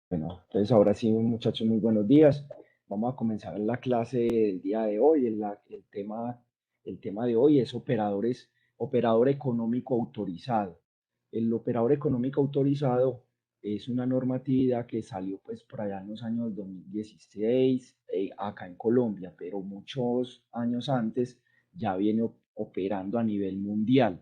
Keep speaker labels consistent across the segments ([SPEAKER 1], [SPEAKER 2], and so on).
[SPEAKER 1] Bueno, entonces ahora sí, muchachos, muy buenos días. Vamos a comenzar la clase del día de hoy. El tema de hoy es operador económico autorizado. El operador económico autorizado es una normatividad que salió pues por allá en los años 2016 acá en Colombia, pero muchos años antes ya viene operando a nivel mundial.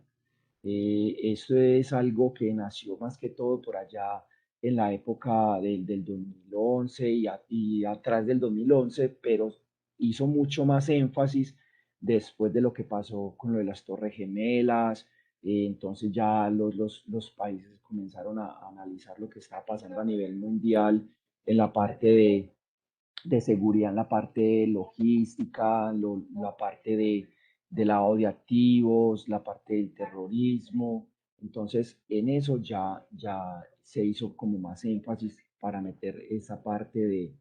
[SPEAKER 1] Esto es algo que nació más que todo por allá en la época del 2011 y atrás del 2011, pero hizo mucho más énfasis después de lo que pasó con lo de las Torres Gemelas. Entonces ya los países comenzaron a analizar lo que estaba pasando a nivel mundial en la parte de seguridad, en la parte logística, la parte de lavado de activos, la parte del terrorismo. Entonces, en eso ya se hizo como más énfasis para meter esa parte de,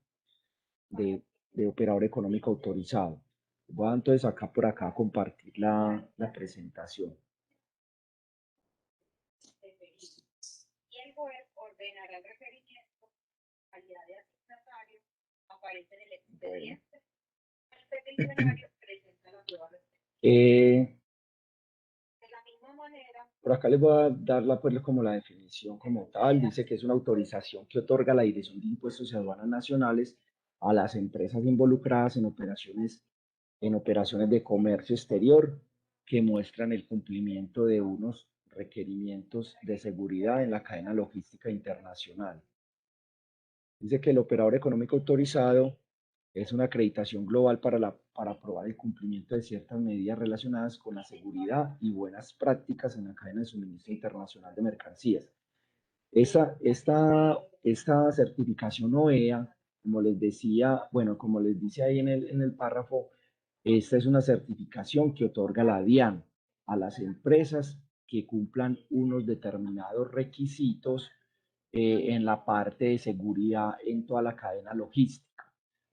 [SPEAKER 1] de operador económico autorizado. Voy a entonces acá por acá a compartir la presentación. Y el juez ordenará el requerimiento, calidad de asignatario, aparece en el expediente. El peticionario presenta la prueba. De la misma manera, por acá les voy a dar pues, como la definición como tal. Dice que es una autorización que otorga la Dirección de Impuestos y Aduanas Nacionales a las empresas involucradas en operaciones de comercio exterior que muestran el cumplimiento de unos requerimientos de seguridad en la cadena logística internacional. Dice que el operador económico autorizado es una acreditación global para probar el cumplimiento de ciertas medidas relacionadas con la seguridad y buenas prácticas en la cadena de suministro internacional de mercancías. Esta certificación OEA, como les decía, bueno, como les dice ahí en el párrafo, esta es una certificación que otorga la DIAN a las empresas que cumplan unos determinados requisitos en la parte de seguridad en toda la cadena logística.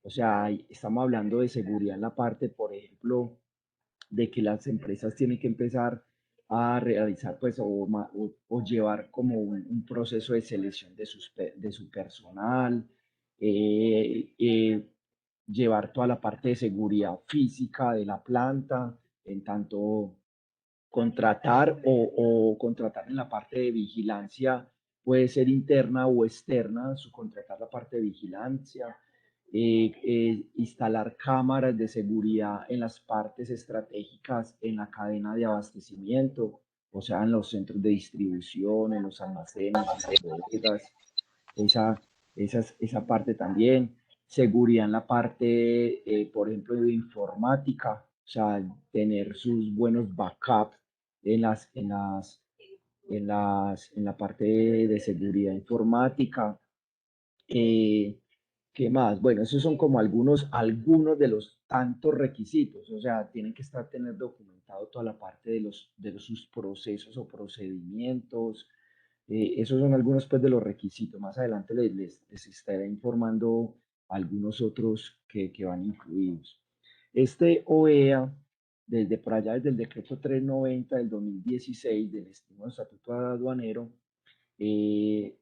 [SPEAKER 1] O sea, estamos hablando de seguridad en la parte, por ejemplo, de que las empresas tienen que empezar a realizar pues o llevar como un proceso de selección de su personal, eh, eh, llevar toda la parte de seguridad física de la planta, en tanto contratar o contratar en la parte de vigilancia, puede ser interna o externa, subcontratar la parte de vigilancia, instalar cámaras de seguridad en las partes estratégicas en la cadena de abastecimiento, o sea, en los centros de distribución, en los almacenes, en las bodegas, esa, esa parte también. Seguridad en la parte, por ejemplo, de informática, o sea, tener sus buenos backups en la parte de seguridad informática. Eh, ¿Qué más? Bueno, esos son como algunos de los tantos requisitos, o sea, tienen que tener documentado toda la parte sus procesos o procedimientos. Esos son algunos pues, de los requisitos. Más adelante les estaré informando algunos otros que van incluidos. Este OEA, desde por allá, desde el decreto 390 del 2016 del estímulo estatuto aduanero, eh,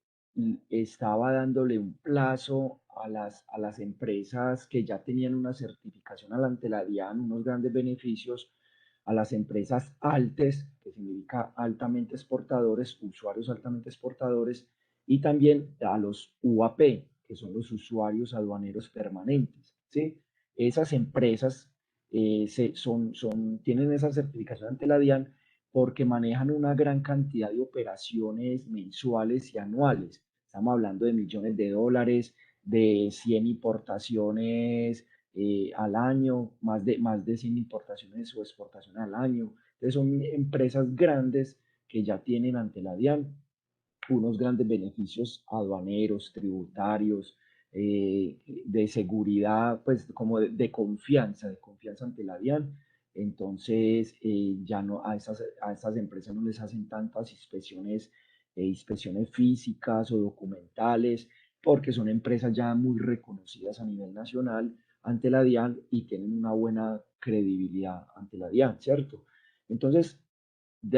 [SPEAKER 1] estaba dándole un plazo a las empresas que ya tenían una certificación ante la DIAN, unos grandes beneficios a las empresas altes, que significa altamente exportadores, usuarios altamente exportadores, y también a los UAP, que son los usuarios aduaneros permanentes. ¿Sí? Esas empresas tienen esa certificación ante la DIAN porque manejan una gran cantidad de operaciones mensuales y anuales. Estamos hablando de millones de dólares, de 100 importaciones al año, más de 100 importaciones o exportaciones al año. Entonces son empresas grandes que ya tienen ante la DIAN unos grandes beneficios aduaneros, tributarios, de seguridad, pues como de confianza ante la DIAN. Entonces, ya no a esas empresas no les hacen tantas inspecciones físicas o documentales, porque son empresas ya muy reconocidas a nivel nacional ante la DIAN y tienen una buena credibilidad ante la DIAN, ¿cierto? Entonces,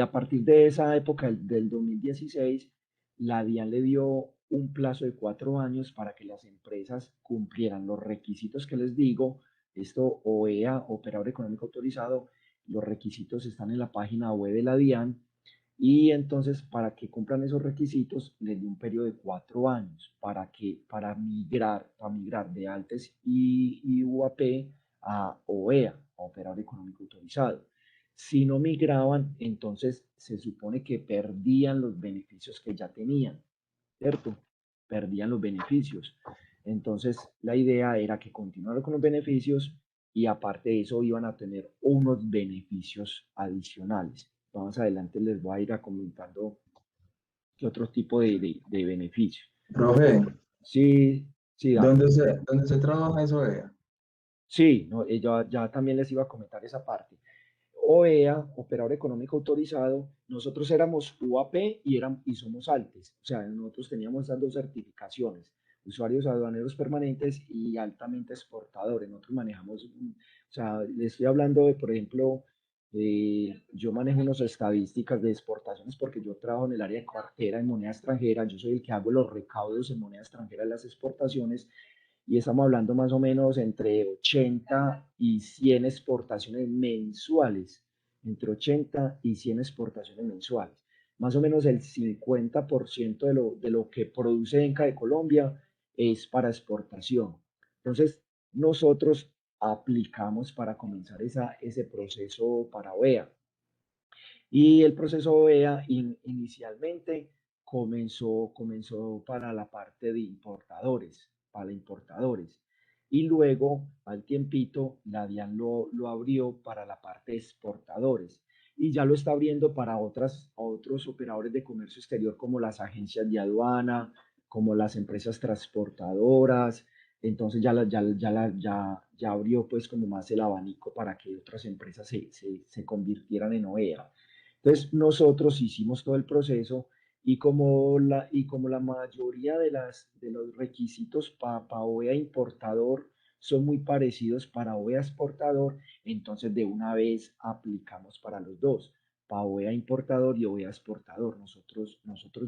[SPEAKER 1] a partir de esa época del 2016, la DIAN le dio un plazo de 4 años para que las empresas cumplieran los requisitos que les digo. Esto OEA, Operador Económico Autorizado, los requisitos están en la página web de la DIAN. Y entonces, para que cumplan esos requisitos, les di un periodo de 4 años para migrar de ALTES y UAP a OEA, a Operador Económico Autorizado. Si no migraban, entonces se supone que perdían los beneficios que ya tenían, ¿cierto? Perdían los beneficios. Entonces, la idea era que continuaran con los beneficios y aparte de eso iban a tener unos beneficios adicionales. Más adelante les voy a ir comentando qué otro tipo de beneficios.
[SPEAKER 2] Profe,
[SPEAKER 1] Sí, sí, dale.
[SPEAKER 2] ¿dónde se trabaja eso, vea?
[SPEAKER 1] Sí, no, ya también les iba a comentar esa parte. OEA, Operador Económico Autorizado, nosotros éramos UAP y somos ALTES, o sea, nosotros teníamos esas dos certificaciones, usuarios aduaneros permanentes y altamente exportadores. Nosotros manejamos, o sea, les estoy hablando de, por ejemplo, yo manejo unas estadísticas de exportaciones porque yo trabajo en el área de cartera en moneda extranjera, yo soy el que hago los recaudos en moneda extranjera de las exportaciones y estamos hablando más o menos entre 80 y 100 exportaciones mensuales, entre 80 y 100 exportaciones mensuales. Más o menos el 50% de lo que produce ENCA de Colombia es para exportación. Entonces, nosotros aplicamos para comenzar ese proceso para OEA. Y el proceso OEA inicialmente comenzó para la parte de importadores, para importadores. Y luego, al tiempito, la DIAN lo abrió para la parte de exportadores. Y ya lo está abriendo para otros operadores de comercio exterior como las agencias de aduana, como las empresas transportadoras. Entonces ya abrió pues como más el abanico para que otras empresas se convirtieran en OEA. Entonces, nosotros hicimos todo el proceso y como la mayoría de los requisitos para OEA importador son muy parecidos para OEA exportador, entonces de una vez aplicamos para los dos, para OEA importador y OEA exportador. Nosotros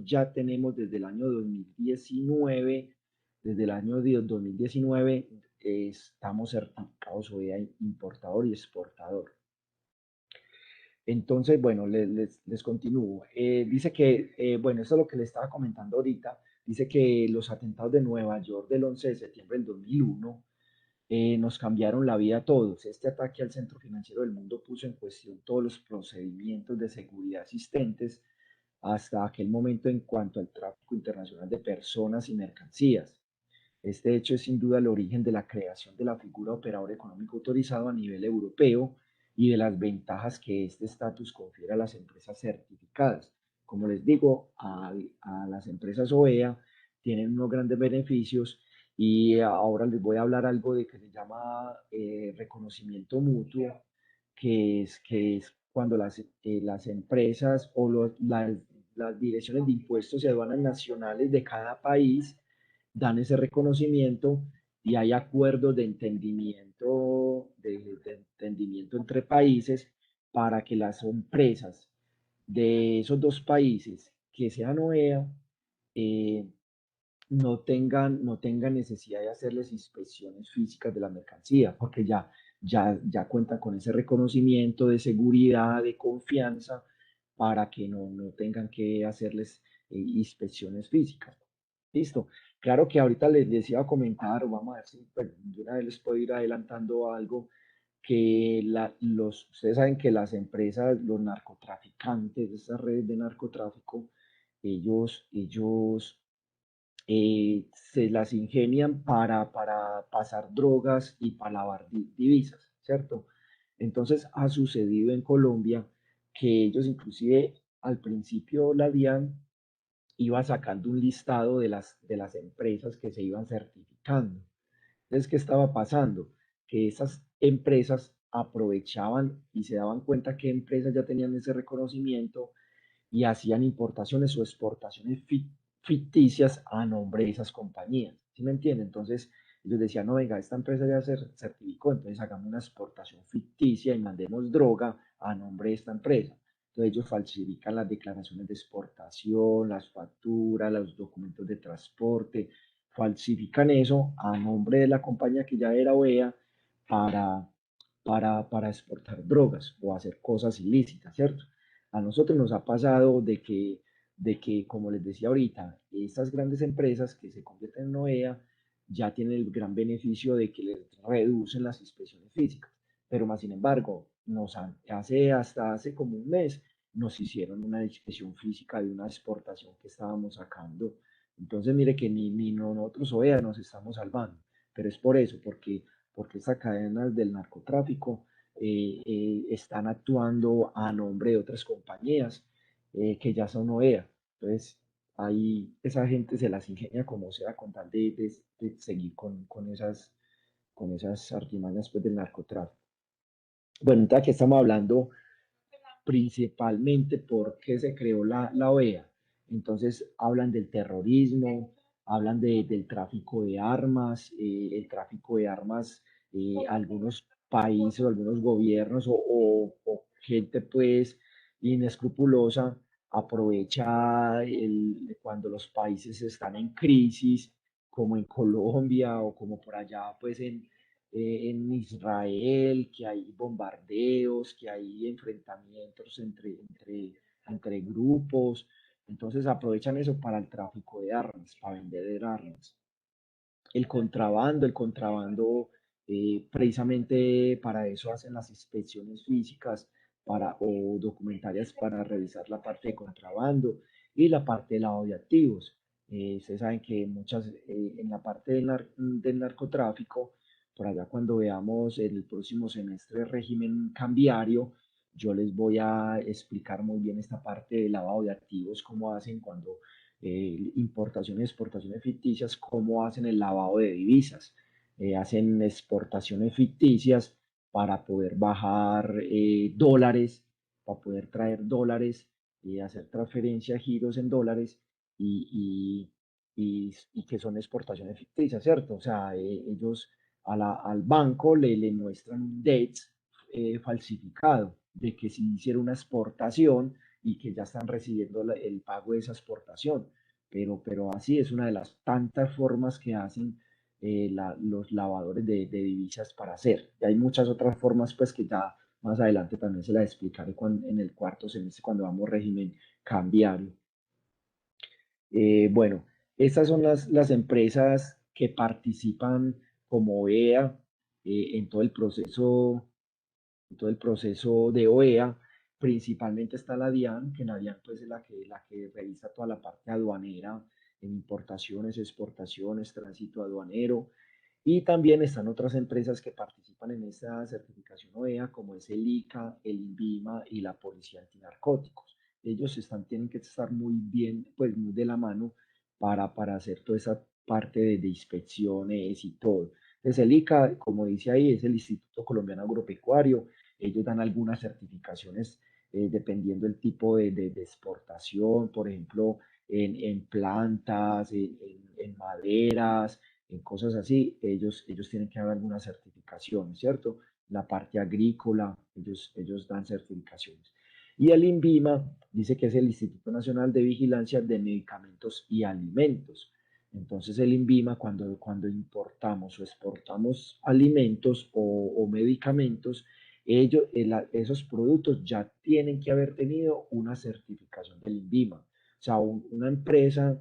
[SPEAKER 1] ya tenemos desde el año 2019, estamos certificados OEA importador y exportador. Entonces, bueno, les continúo. Dice que, bueno, eso es lo que le estaba comentando ahorita. Dice que los atentados de Nueva York del 11 de septiembre del 2001 nos cambiaron la vida a todos. Este ataque al centro financiero del mundo puso en cuestión todos los procedimientos de seguridad existentes hasta aquel momento en cuanto al tráfico internacional de personas y mercancías. Este hecho es sin duda el origen de la creación de la figura operador económico autorizado a nivel europeo y de las ventajas que este estatus confiere a las empresas certificadas. Como les digo, a las empresas OEA tienen unos grandes beneficios y ahora les voy a hablar algo de que se llama reconocimiento mutuo, que es cuando las empresas o las direcciones de impuestos y aduanas nacionales de cada país dan ese reconocimiento y hay acuerdos de entendimiento entre países para que las empresas de esos dos países que sean OEA eh, no tengan necesidad de hacerles inspecciones físicas de la mercancía, porque ya cuentan con ese reconocimiento de seguridad, de confianza, para que no tengan que hacerles inspecciones físicas. Listo. Claro que ahorita les iba a comentar, o vamos a ver si bueno, de una vez les puedo ir adelantando algo, que ustedes saben que las empresas, los narcotraficantes, esas redes de narcotráfico, ellos se las ingenian para pasar drogas y para lavar divisas, ¿cierto? Entonces ha sucedido en Colombia que ellos inclusive al principio la DIAN iba sacando un listado de las empresas que se iban certificando. Entonces, ¿qué estaba pasando? Que esas empresas aprovechaban y se daban cuenta que empresas ya tenían ese reconocimiento y hacían importaciones o exportaciones ficticias a nombre de esas compañías. ¿Sí me entienden? Entonces, ellos decían, no, venga, esta empresa ya se certificó, entonces hagamos una exportación ficticia y mandemos droga a nombre de esta empresa. Entonces ellos falsifican las declaraciones de exportación, las facturas, los documentos de transporte, falsifican eso a nombre de la compañía que ya era OEA para, para exportar drogas o hacer cosas ilícitas, ¿cierto? A nosotros nos ha pasado de que, como les decía ahorita, estas grandes empresas que se convierten en OEA ya tienen el gran beneficio de que les reducen las inspecciones físicas, pero más sin embargo, hasta hace como un mes nos hicieron una inspección física de una exportación que estábamos sacando. Entonces, mire que ni nosotros OEA nos estamos salvando, pero es por eso, porque estas cadenas del narcotráfico están actuando a nombre de otras compañías que ya son OEA. Entonces, ahí esa gente se las ingenia como sea con tal de seguir con esas artimañas pues, del narcotráfico. Bueno, entonces aquí estamos hablando principalmente por qué se creó la OEA. Entonces hablan del terrorismo, hablan del tráfico de armas, el tráfico de armas, algunos países o algunos gobiernos o gente pues inescrupulosa aprovecha cuando los países están en crisis, como en Colombia o como por allá pues en Israel, que hay bombardeos, que hay enfrentamientos entre grupos. Entonces aprovechan eso para el tráfico de armas, para vender armas. El contrabando, precisamente para eso hacen las inspecciones físicas o documentarias para revisar la parte de contrabando y la parte de lavado de activos. Ustedes saben que en la parte del narcotráfico, por allá cuando veamos el próximo semestre el régimen cambiario, yo les voy a explicar muy bien esta parte de lavado de activos, cómo hacen cuando importaciones y exportaciones ficticias, cómo hacen el lavado de divisas. Hacen exportaciones ficticias para poder bajar dólares, para poder traer dólares, hacer transferencias, giros en dólares y que son exportaciones ficticias, ¿cierto? O sea, ellos al banco le muestran un DEX falsificado de que si hicieron una exportación y que ya están recibiendo el pago de esa exportación. Pero así es una de las tantas formas que hacen los lavadores de divisas para hacer. Y hay muchas otras formas, pues que ya más adelante también se las explicaré en el cuarto semestre cuando vamos régimen cambiario. Bueno, estas son las empresas que participan como OEA en todo el proceso de OEA. Principalmente está la DIAN, que la DIAN pues, es la que revisa toda la parte aduanera en importaciones, exportaciones, tránsito aduanero. Y también están otras empresas que participan en esta certificación OEA, como es el ICA, el INVIMA y la Policía Antinarcóticos. Ellos tienen que estar muy bien, pues muy de la mano para hacer toda esa parte de inspecciones y todo. Entonces el ICA, como dice ahí, es el Instituto Colombiano Agropecuario. Ellos dan algunas certificaciones dependiendo del tipo de exportación, por ejemplo, en plantas, en maderas, en cosas así, ellos tienen que dar algunas certificaciones, ¿cierto? La parte agrícola, ellos dan certificaciones. Y el INVIMA dice que es el Instituto Nacional de Vigilancia de Medicamentos y Alimentos. Entonces el INVIMA, cuando importamos o exportamos alimentos o medicamentos, esos productos ya tienen que haber tenido una certificación del INVIMA. O sea, una empresa,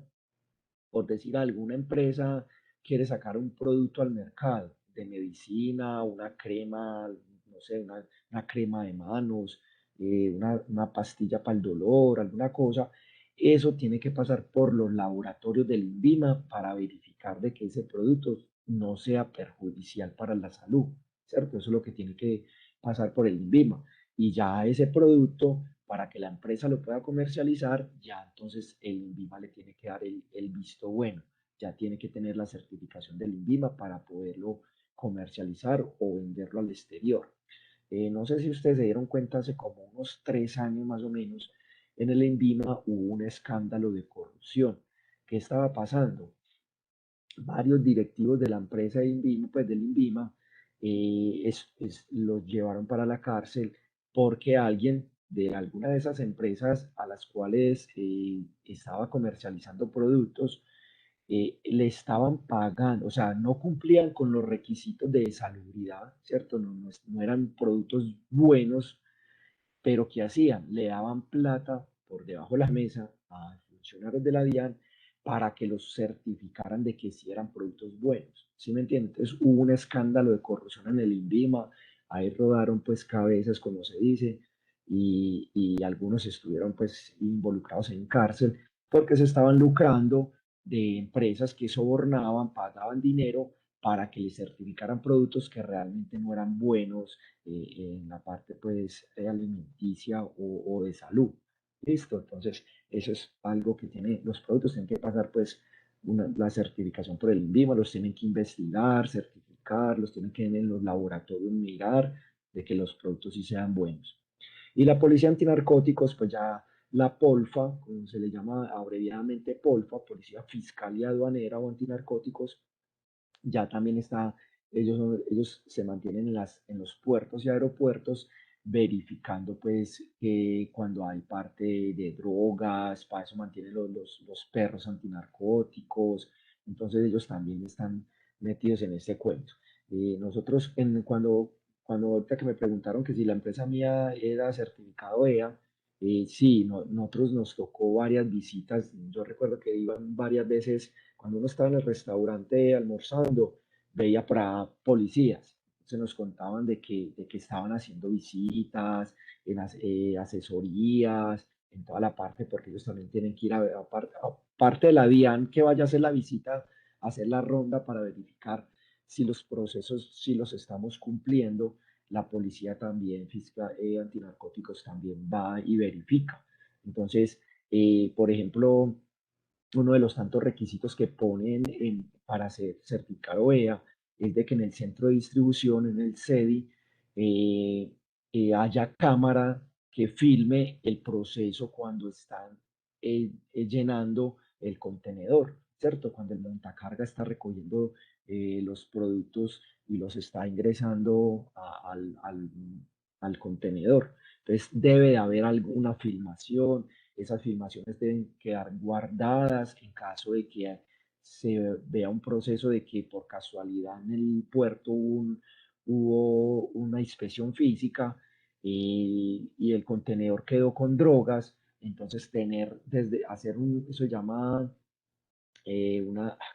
[SPEAKER 1] por decir algo, una empresa quiere sacar un producto al mercado de medicina, una crema, no sé, una crema de manos, una pastilla para el dolor, alguna cosa, eso tiene que pasar por los laboratorios del INVIMA para verificar de que ese producto no sea perjudicial para la salud, ¿cierto? Eso es lo que tiene que pasar por el INVIMA. Y ya ese producto, para que la empresa lo pueda comercializar, ya entonces el INVIMA le tiene que dar el visto bueno, ya tiene que tener la certificación del INVIMA para poderlo comercializar o venderlo al exterior. No sé si ustedes se dieron cuenta, hace como unos 3 años más o menos, en el INVIMA hubo un escándalo de corrupción. ¿Qué estaba pasando? Varios directivos de la empresa de INVIMA, pues del INVIMA, los llevaron para la cárcel porque alguien de alguna de esas empresas a las cuales estaba comercializando productos, le estaban pagando, o sea, no cumplían con los requisitos de salubridad, ¿cierto? No eran productos buenos, pero ¿qué hacían? Le daban plata por debajo de la mesa a funcionarios de la DIAN para que los certificaran de que sí eran productos buenos. ¿Sí me entiendes? Entonces hubo un escándalo de corrupción en el INVIMA, ahí rodaron pues cabezas, como se dice, y algunos estuvieron pues involucrados en cárcel porque se estaban lucrando de empresas que sobornaban, pagaban dinero para que les certificaran productos que realmente no eran buenos en la parte pues alimenticia o de salud. Listo, entonces eso es algo que tiene, los productos tienen que pasar pues la certificación por el INVIMA, los tienen que investigar, certificar, los tienen que en los laboratorios mirar de que los productos sí sean buenos. Y la policía antinarcóticos, pues ya la POLFA, como se le llama abreviadamente POLFA, Policía Fiscal y Aduanera o Antinarcóticos, ya también está, ellos se mantienen en los puertos y aeropuertos verificando pues que cuando hay parte de drogas, para eso mantienen los perros antinarcóticos, entonces ellos también están metidos en este cuento. Nosotros cuando ahorita que me preguntaron que si la empresa mía era certificado EA, sí, nosotros nos tocó varias visitas, yo recuerdo que iban varias veces cuando uno estaba en el restaurante almorzando, veía para policías. Se nos contaban de que estaban haciendo visitas, asesorías, en toda la parte, porque ellos también tienen que ir aparte de la DIAN que vaya a hacer la visita, a hacer la ronda para verificar si los procesos, si los estamos cumpliendo. La policía también, fiscal, antinarcóticos también va y verifica. Entonces, por ejemplo, uno de los tantos requisitos que ponen para ser certificado EA es de que en el centro de distribución, en el CEDI, haya cámara que filme el proceso cuando están llenando el contenedor, ¿cierto? Cuando el montacarga está recogiendo los productos y los está ingresando al contenedor. Entonces debe de haber alguna filmación, esas filmaciones deben quedar guardadas en caso de que se vea un proceso de que por casualidad en el puerto hubo una inspección física y el contenedor quedó con drogas, entonces tener desde hacer eso se llama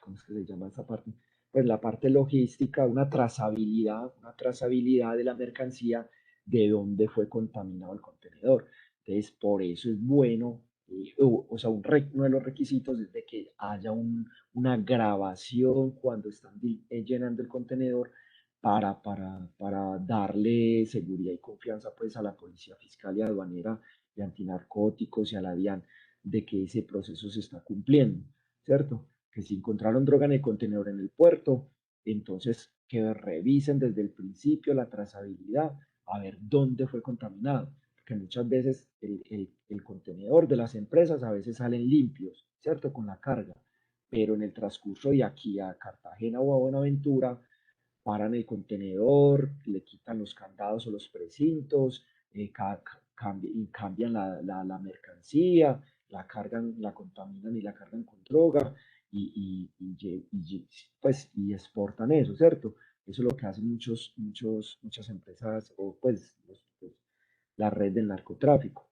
[SPEAKER 1] ¿cómo es que se llama esa parte? Pues la parte logística, una trazabilidad de la mercancía de dónde fue contaminado el contenedor. Entonces, por eso es bueno, o sea, uno de los requisitos es de que haya una grabación cuando están llenando el contenedor para darle seguridad y confianza pues a la policía fiscal y aduanera de antinarcóticos y a la DIAN de que ese proceso se está cumpliendo. ¿Cierto? Que si encontraron droga en el contenedor en el puerto, entonces que revisen desde el principio la trazabilidad, a ver dónde fue contaminado, porque muchas veces el contenedor de las empresas a veces salen limpios, ¿cierto? Con la carga, pero en el transcurso de aquí a Cartagena o a Buenaventura, paran el contenedor, le quitan los candados o los precintos, y cambian la mercancía, la cargan, la contaminan y la cargan con droga pues, y exportan eso, ¿cierto? Eso es lo que hacen muchas empresas o pues la red del narcotráfico.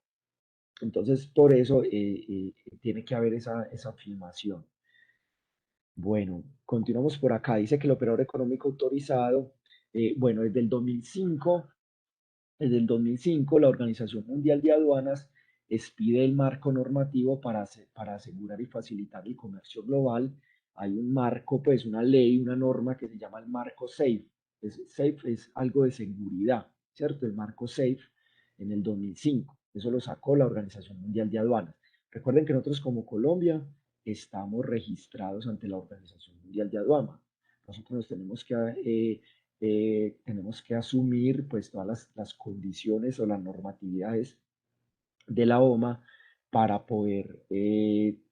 [SPEAKER 1] Entonces, por eso tiene que haber esa filmación. Bueno, continuamos por acá. Dice que el operador económico autorizado, bueno, desde el 2005 la Organización Mundial de Aduanas expide el marco normativo para asegurar y facilitar el comercio global. Hay un marco, pues una ley, una norma que se llama el marco SAFE. SAFE es algo de seguridad, ¿cierto? El marco SAFE en el 2005. Eso lo sacó la Organización Mundial de Aduanas. Recuerden que nosotros como Colombia estamos registrados ante la Organización Mundial de Aduanas. Nosotros nos tenemos que asumir pues todas las condiciones o las normatividades de la OMA para poder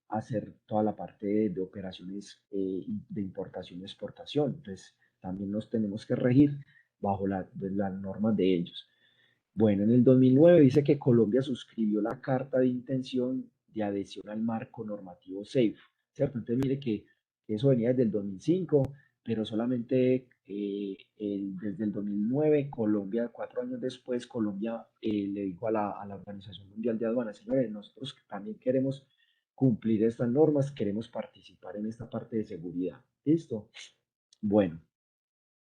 [SPEAKER 1] hacer toda la parte de operaciones de importación y exportación. Entonces, también nos tenemos que regir bajo las normas de ellos. Bueno, en el 2009 dice que Colombia suscribió la carta de intención de adhesión al marco normativo SAFE, ¿cierto? Entonces mire que eso venía desde el 2005, pero solamente desde el 2009, Colombia, 4 años después, Colombia le dijo a la Organización Mundial de Aduanas, señores, nosotros también queremos cumplir estas normas, queremos participar en esta parte de seguridad. ¿Listo? Bueno,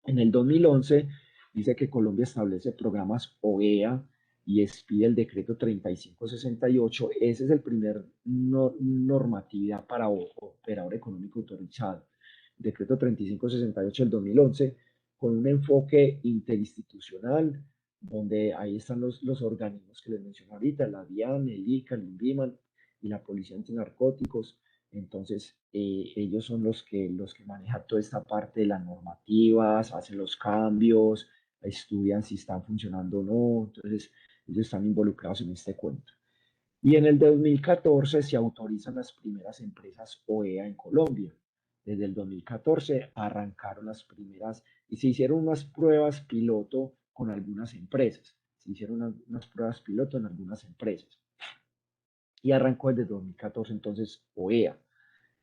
[SPEAKER 1] en el 2011 dice que Colombia establece programas OEA y expide el decreto 3568. Ese es el primer normatividad para operador económico autorizado. Decreto 3568 del 2011, con un enfoque interinstitucional, donde ahí están los organismos que les mencioné ahorita, la DIAN, el ICA, el INVIMAN y la Policía Antinarcóticos. Entonces, ellos son los que manejan toda esta parte de las normativas, hacen los cambios, estudian si están funcionando o no. Entonces, ellos están involucrados en este cuento. Y en el 2014 se autorizan las primeras empresas OEA en Colombia. Desde el 2014 arrancaron las primeras y se hicieron unas pruebas piloto con algunas empresas. Se hicieron unas pruebas piloto en algunas empresas. Y arrancó desde 2014 entonces OEA.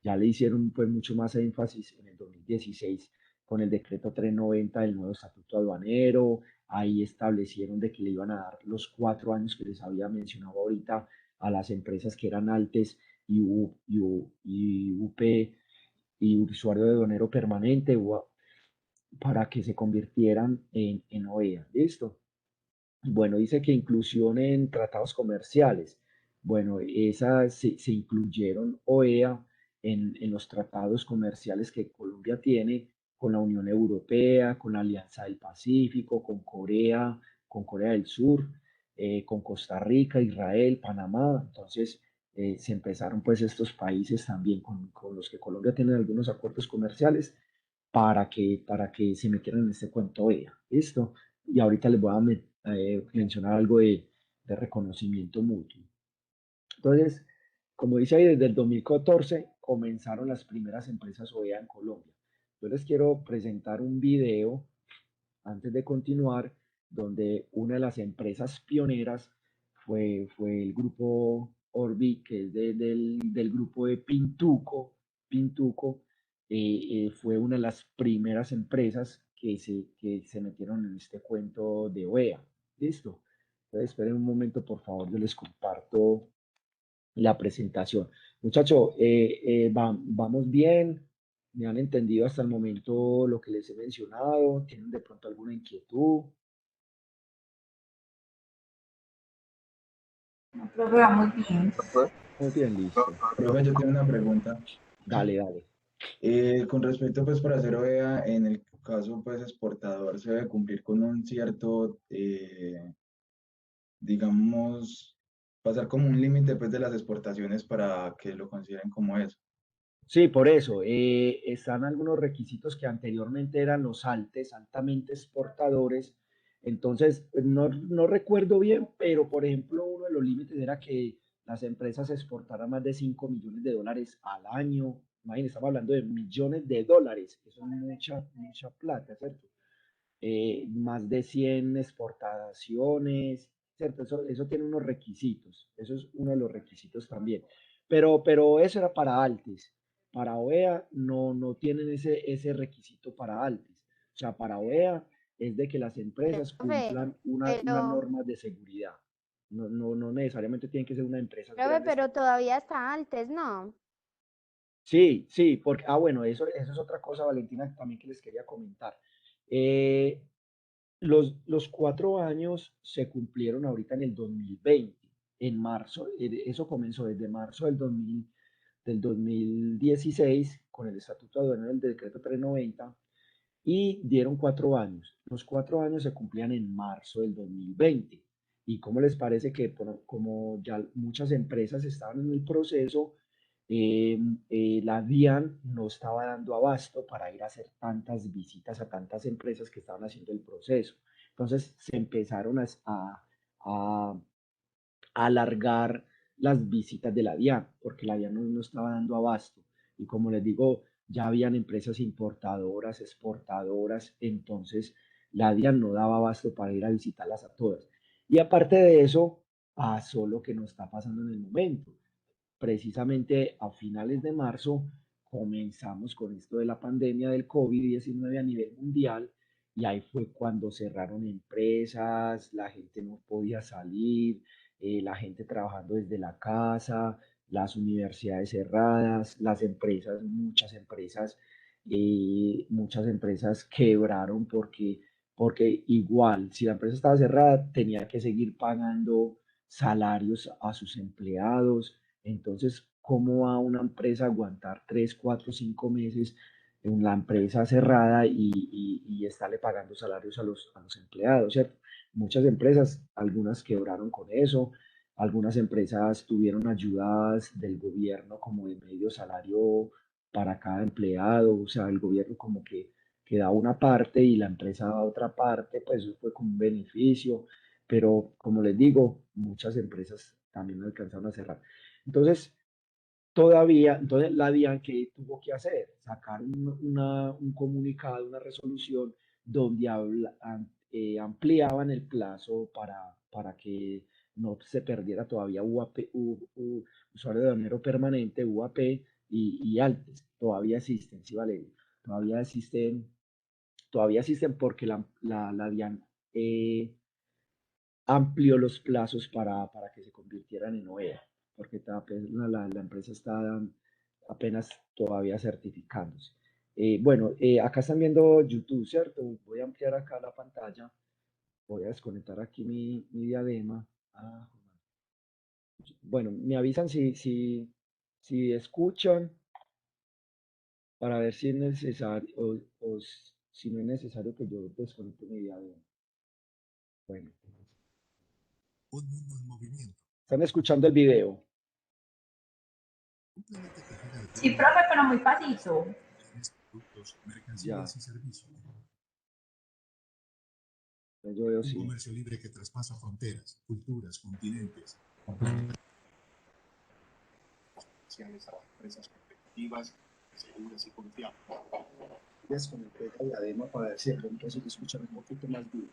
[SPEAKER 1] Ya le hicieron pues mucho más énfasis en el 2016 con el decreto 390 del nuevo estatuto aduanero. Ahí establecieron de que le iban a dar los 4 años que les había mencionado ahorita a las empresas que eran altes y UP y usuario de aduanero permanente para que se convirtieran en OEA. ¿Listo? Bueno, dice que inclusión en tratados comerciales. Bueno, esas se incluyeron OEA en los tratados comerciales que Colombia tiene con la Unión Europea, con la Alianza del Pacífico, con Corea del Sur, con Costa Rica, Israel, Panamá. Entonces, se empezaron pues estos países también con los que Colombia tiene algunos acuerdos comerciales para que se metieran en este cuento OEA. ¿Listo? Y ahorita les voy a mencionar algo de reconocimiento mutuo. Entonces, como dice ahí, desde el 2014 comenzaron las primeras empresas OEA en Colombia. Yo les quiero presentar un video antes de continuar, donde una de las empresas pioneras fue el grupo Orbi, que es del grupo de Pintuco. Pintuco fue una de las primeras empresas que se metieron en este cuento de OEA. ¿Listo? Entonces, esperen un momento, por favor, yo les comparto la presentación. Muchachos, vamos bien, me han entendido hasta el momento lo que les he mencionado, tienen de pronto alguna inquietud.
[SPEAKER 3] No, profe, vamos bien.
[SPEAKER 1] Muy bien, listo.
[SPEAKER 2] Profe, yo tengo una pregunta.
[SPEAKER 1] Dale, dale.
[SPEAKER 2] Con respecto, pues, para hacer OEA, en el caso, pues, exportador, se debe cumplir con un cierto, digamos, pasar como un límite, pues, de las exportaciones para que lo consideren como eso.
[SPEAKER 1] Sí, por eso, están algunos requisitos que anteriormente eran los altamente exportadores. Entonces, no recuerdo bien, pero por ejemplo, uno de los límites era que las empresas exportaran más de 5 millones de dólares al año. Imagínense, estamos hablando de millones de dólares. Eso es mucha, mucha plata, ¿cierto? Más de 100 exportaciones, ¿cierto? Eso tiene unos requisitos, eso es uno de los requisitos también. Pero eso era para Altis, para OEA no tienen ese requisito para Altis. O sea, para OEA es de que las empresas
[SPEAKER 3] Profe,
[SPEAKER 1] cumplan unas
[SPEAKER 3] pero,
[SPEAKER 1] normas de seguridad. No necesariamente tienen que ser una empresa
[SPEAKER 3] profe,
[SPEAKER 1] grande.
[SPEAKER 3] pero todavía está antes, ¿no?
[SPEAKER 1] Sí, sí, porque, bueno, eso es otra cosa, Valentina, también que les quería comentar. Eh, los 4 años se cumplieron ahorita en el 2020, en marzo. Eso comenzó desde marzo del 2016 con el Estatuto Aduanero del Decreto 390 y dieron 4 años. Los 4 años se cumplían en marzo del 2020. ¿Y cómo les parece que como ya muchas empresas estaban en el proceso, eh, la DIAN no estaba dando abasto para ir a hacer tantas visitas a tantas empresas que estaban haciendo el proceso? Entonces se empezaron a alargar las visitas de la DIAN, porque la DIAN no estaba dando abasto. Y como les digo, ya habían empresas importadoras, exportadoras, entonces la DIAN no daba abasto para ir a visitarlas a todas. Y aparte de eso, pasó lo que nos está pasando en el momento. Precisamente a finales de marzo comenzamos con esto de la pandemia del COVID-19 a nivel mundial y ahí fue cuando cerraron empresas, la gente no podía salir, la gente trabajando desde la casa, las universidades cerradas, las empresas, muchas empresas quebraron porque igual, si la empresa estaba cerrada, tenía que seguir pagando salarios a sus empleados. Entonces, ¿cómo va una empresa a aguantar 3, 4, 5 meses en la empresa cerrada y estarle pagando salarios a los empleados, ¿cierto? Muchas empresas, algunas quebraron con eso, algunas empresas tuvieron ayudas del gobierno como de medio salario para cada empleado, o sea, el gobierno como que da una parte y la empresa da otra parte, pues eso fue como un beneficio, pero como les digo, muchas empresas también alcanzaron a cerrar. Entonces, entonces la DIAN, ¿qué tuvo que hacer? Sacar un comunicado, una resolución donde ampliaban el plazo para que no se perdiera todavía UAP, usuario de dinero permanente, UAP y ALTES. Todavía existen, sí, vale, todavía existen, todavía existen porque la DIAN amplió los plazos para que se convirtieran en OEA, porque la empresa está apenas todavía certificándose. Bueno, acá están viendo YouTube, ¿cierto? Voy a ampliar acá la pantalla, voy a desconectar aquí mi diadema. Ah, bueno, me avisan si escuchan para ver si es necesario o si no es necesario que yo desconecte mi diadema. Bueno,
[SPEAKER 4] Un mundo en movimiento.
[SPEAKER 1] están escuchando el video.
[SPEAKER 4] Simplemente que gira de
[SPEAKER 3] Sí,
[SPEAKER 4] forma
[SPEAKER 3] profe, pero muy pasito.
[SPEAKER 4] bienes, productos,
[SPEAKER 1] Ya,
[SPEAKER 4] mercancías y servicios.
[SPEAKER 1] yo veo
[SPEAKER 4] Un
[SPEAKER 1] sí.
[SPEAKER 4] comercio libre que traspasa fronteras, culturas, continentes. Comerciales a las empresas competitivas, seguras y confiables.
[SPEAKER 1] Desconecté la diadema para ver si de pronto se escucha un poquito más duro.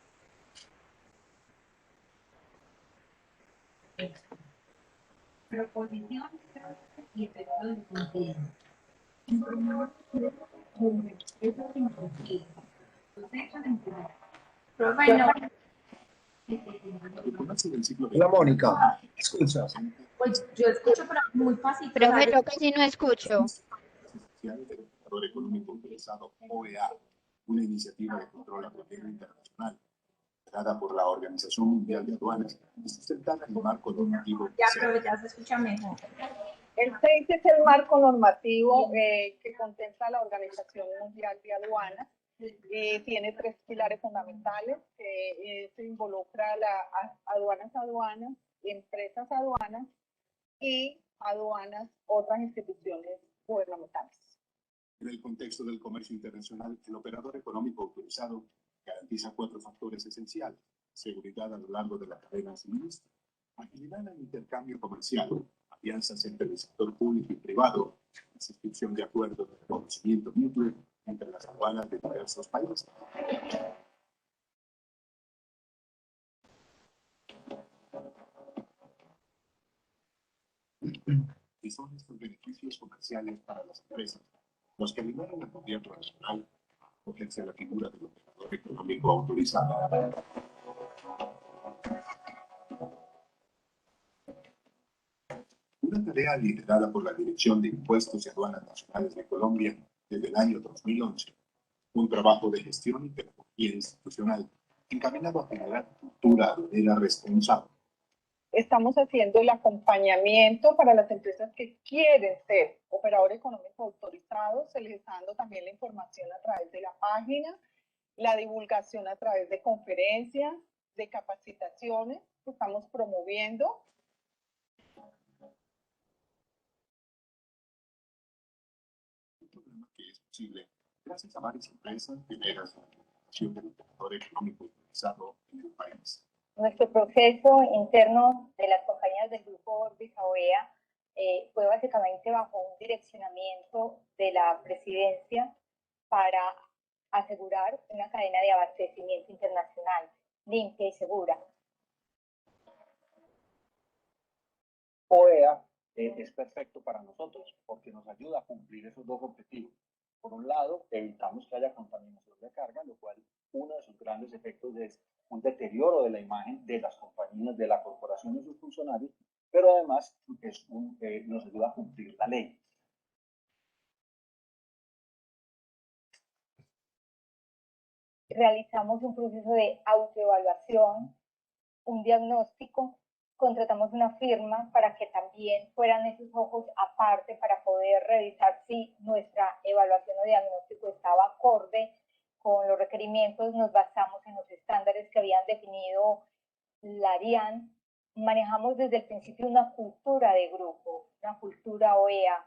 [SPEAKER 3] Proposición y efecto del contenido. Profe, no.
[SPEAKER 4] El comercio del siglo
[SPEAKER 1] Hola
[SPEAKER 4] XX
[SPEAKER 1] Mónica, ¿escuchas?
[SPEAKER 3] Pues yo escucho, pero muy pasito.
[SPEAKER 5] Profe, yo casi no escucho.
[SPEAKER 4] esencial del operador económico interesado OEA, una iniciativa de control aduanero internacional creada por la Organización Mundial de Aduanas y sustentada en el marco normativo
[SPEAKER 3] Ya, profe, ya se escucha mejor.
[SPEAKER 6] El CEIS es el marco normativo que contempla la Organización Mundial de Aduanas. Tiene 3 pilares fundamentales. Se involucra aduanas, empresas aduanas y aduanas, otras instituciones gubernamentales.
[SPEAKER 4] En el contexto del comercio internacional, el operador económico autorizado garantiza 4 factores esenciales: seguridad a lo largo de la cadena de suministro, agilidad en el intercambio comercial, alianzas entre el sector público y privado, la suscripción de acuerdos de reconocimiento mutuo entre las aduanas de diversos países. Y son estos beneficios comerciales para las empresas los que alinean al gobierno nacional a acogerse a la figura del operador económico autorizado. Una tarea liderada por la Dirección de Impuestos y Aduanas Nacionales de Colombia desde el año 2011. Un trabajo de gestión y pedagogía institucional encaminado a generar cultura aduanera responsable.
[SPEAKER 6] Estamos haciendo el acompañamiento para las empresas que quieren ser operador económico autorizado. Se les está dando también la información a través de la página, la divulgación a través de conferencias, de capacitaciones que estamos promoviendo.
[SPEAKER 4] Un programa que es posible gracias a varias empresas pioneras en la implementación del operador económico autorizado en el país.
[SPEAKER 7] Nuestro proceso interno de las compañías del grupo Orbisa OEA fue básicamente bajo un direccionamiento de la presidencia para asegurar una cadena de abastecimiento internacional limpia y segura.
[SPEAKER 8] OEA es perfecto para nosotros porque nos ayuda a cumplir esos dos objetivos. Por un lado, evitamos que haya contaminación de carga, lo cual uno de sus grandes efectos es un deterioro de la imagen de las compañías, de la corporación y sus funcionarios, pero además nos ayuda a cumplir la ley.
[SPEAKER 7] Realizamos un proceso de autoevaluación, un diagnóstico, contratamos una firma para que también fueran esos ojos aparte para poder revisar si nuestra evaluación o diagnóstico estaba acorde con los requerimientos. Nos basamos en los estándares que habían definido la DIAN. Manejamos desde el principio una cultura de grupo, una cultura OEA.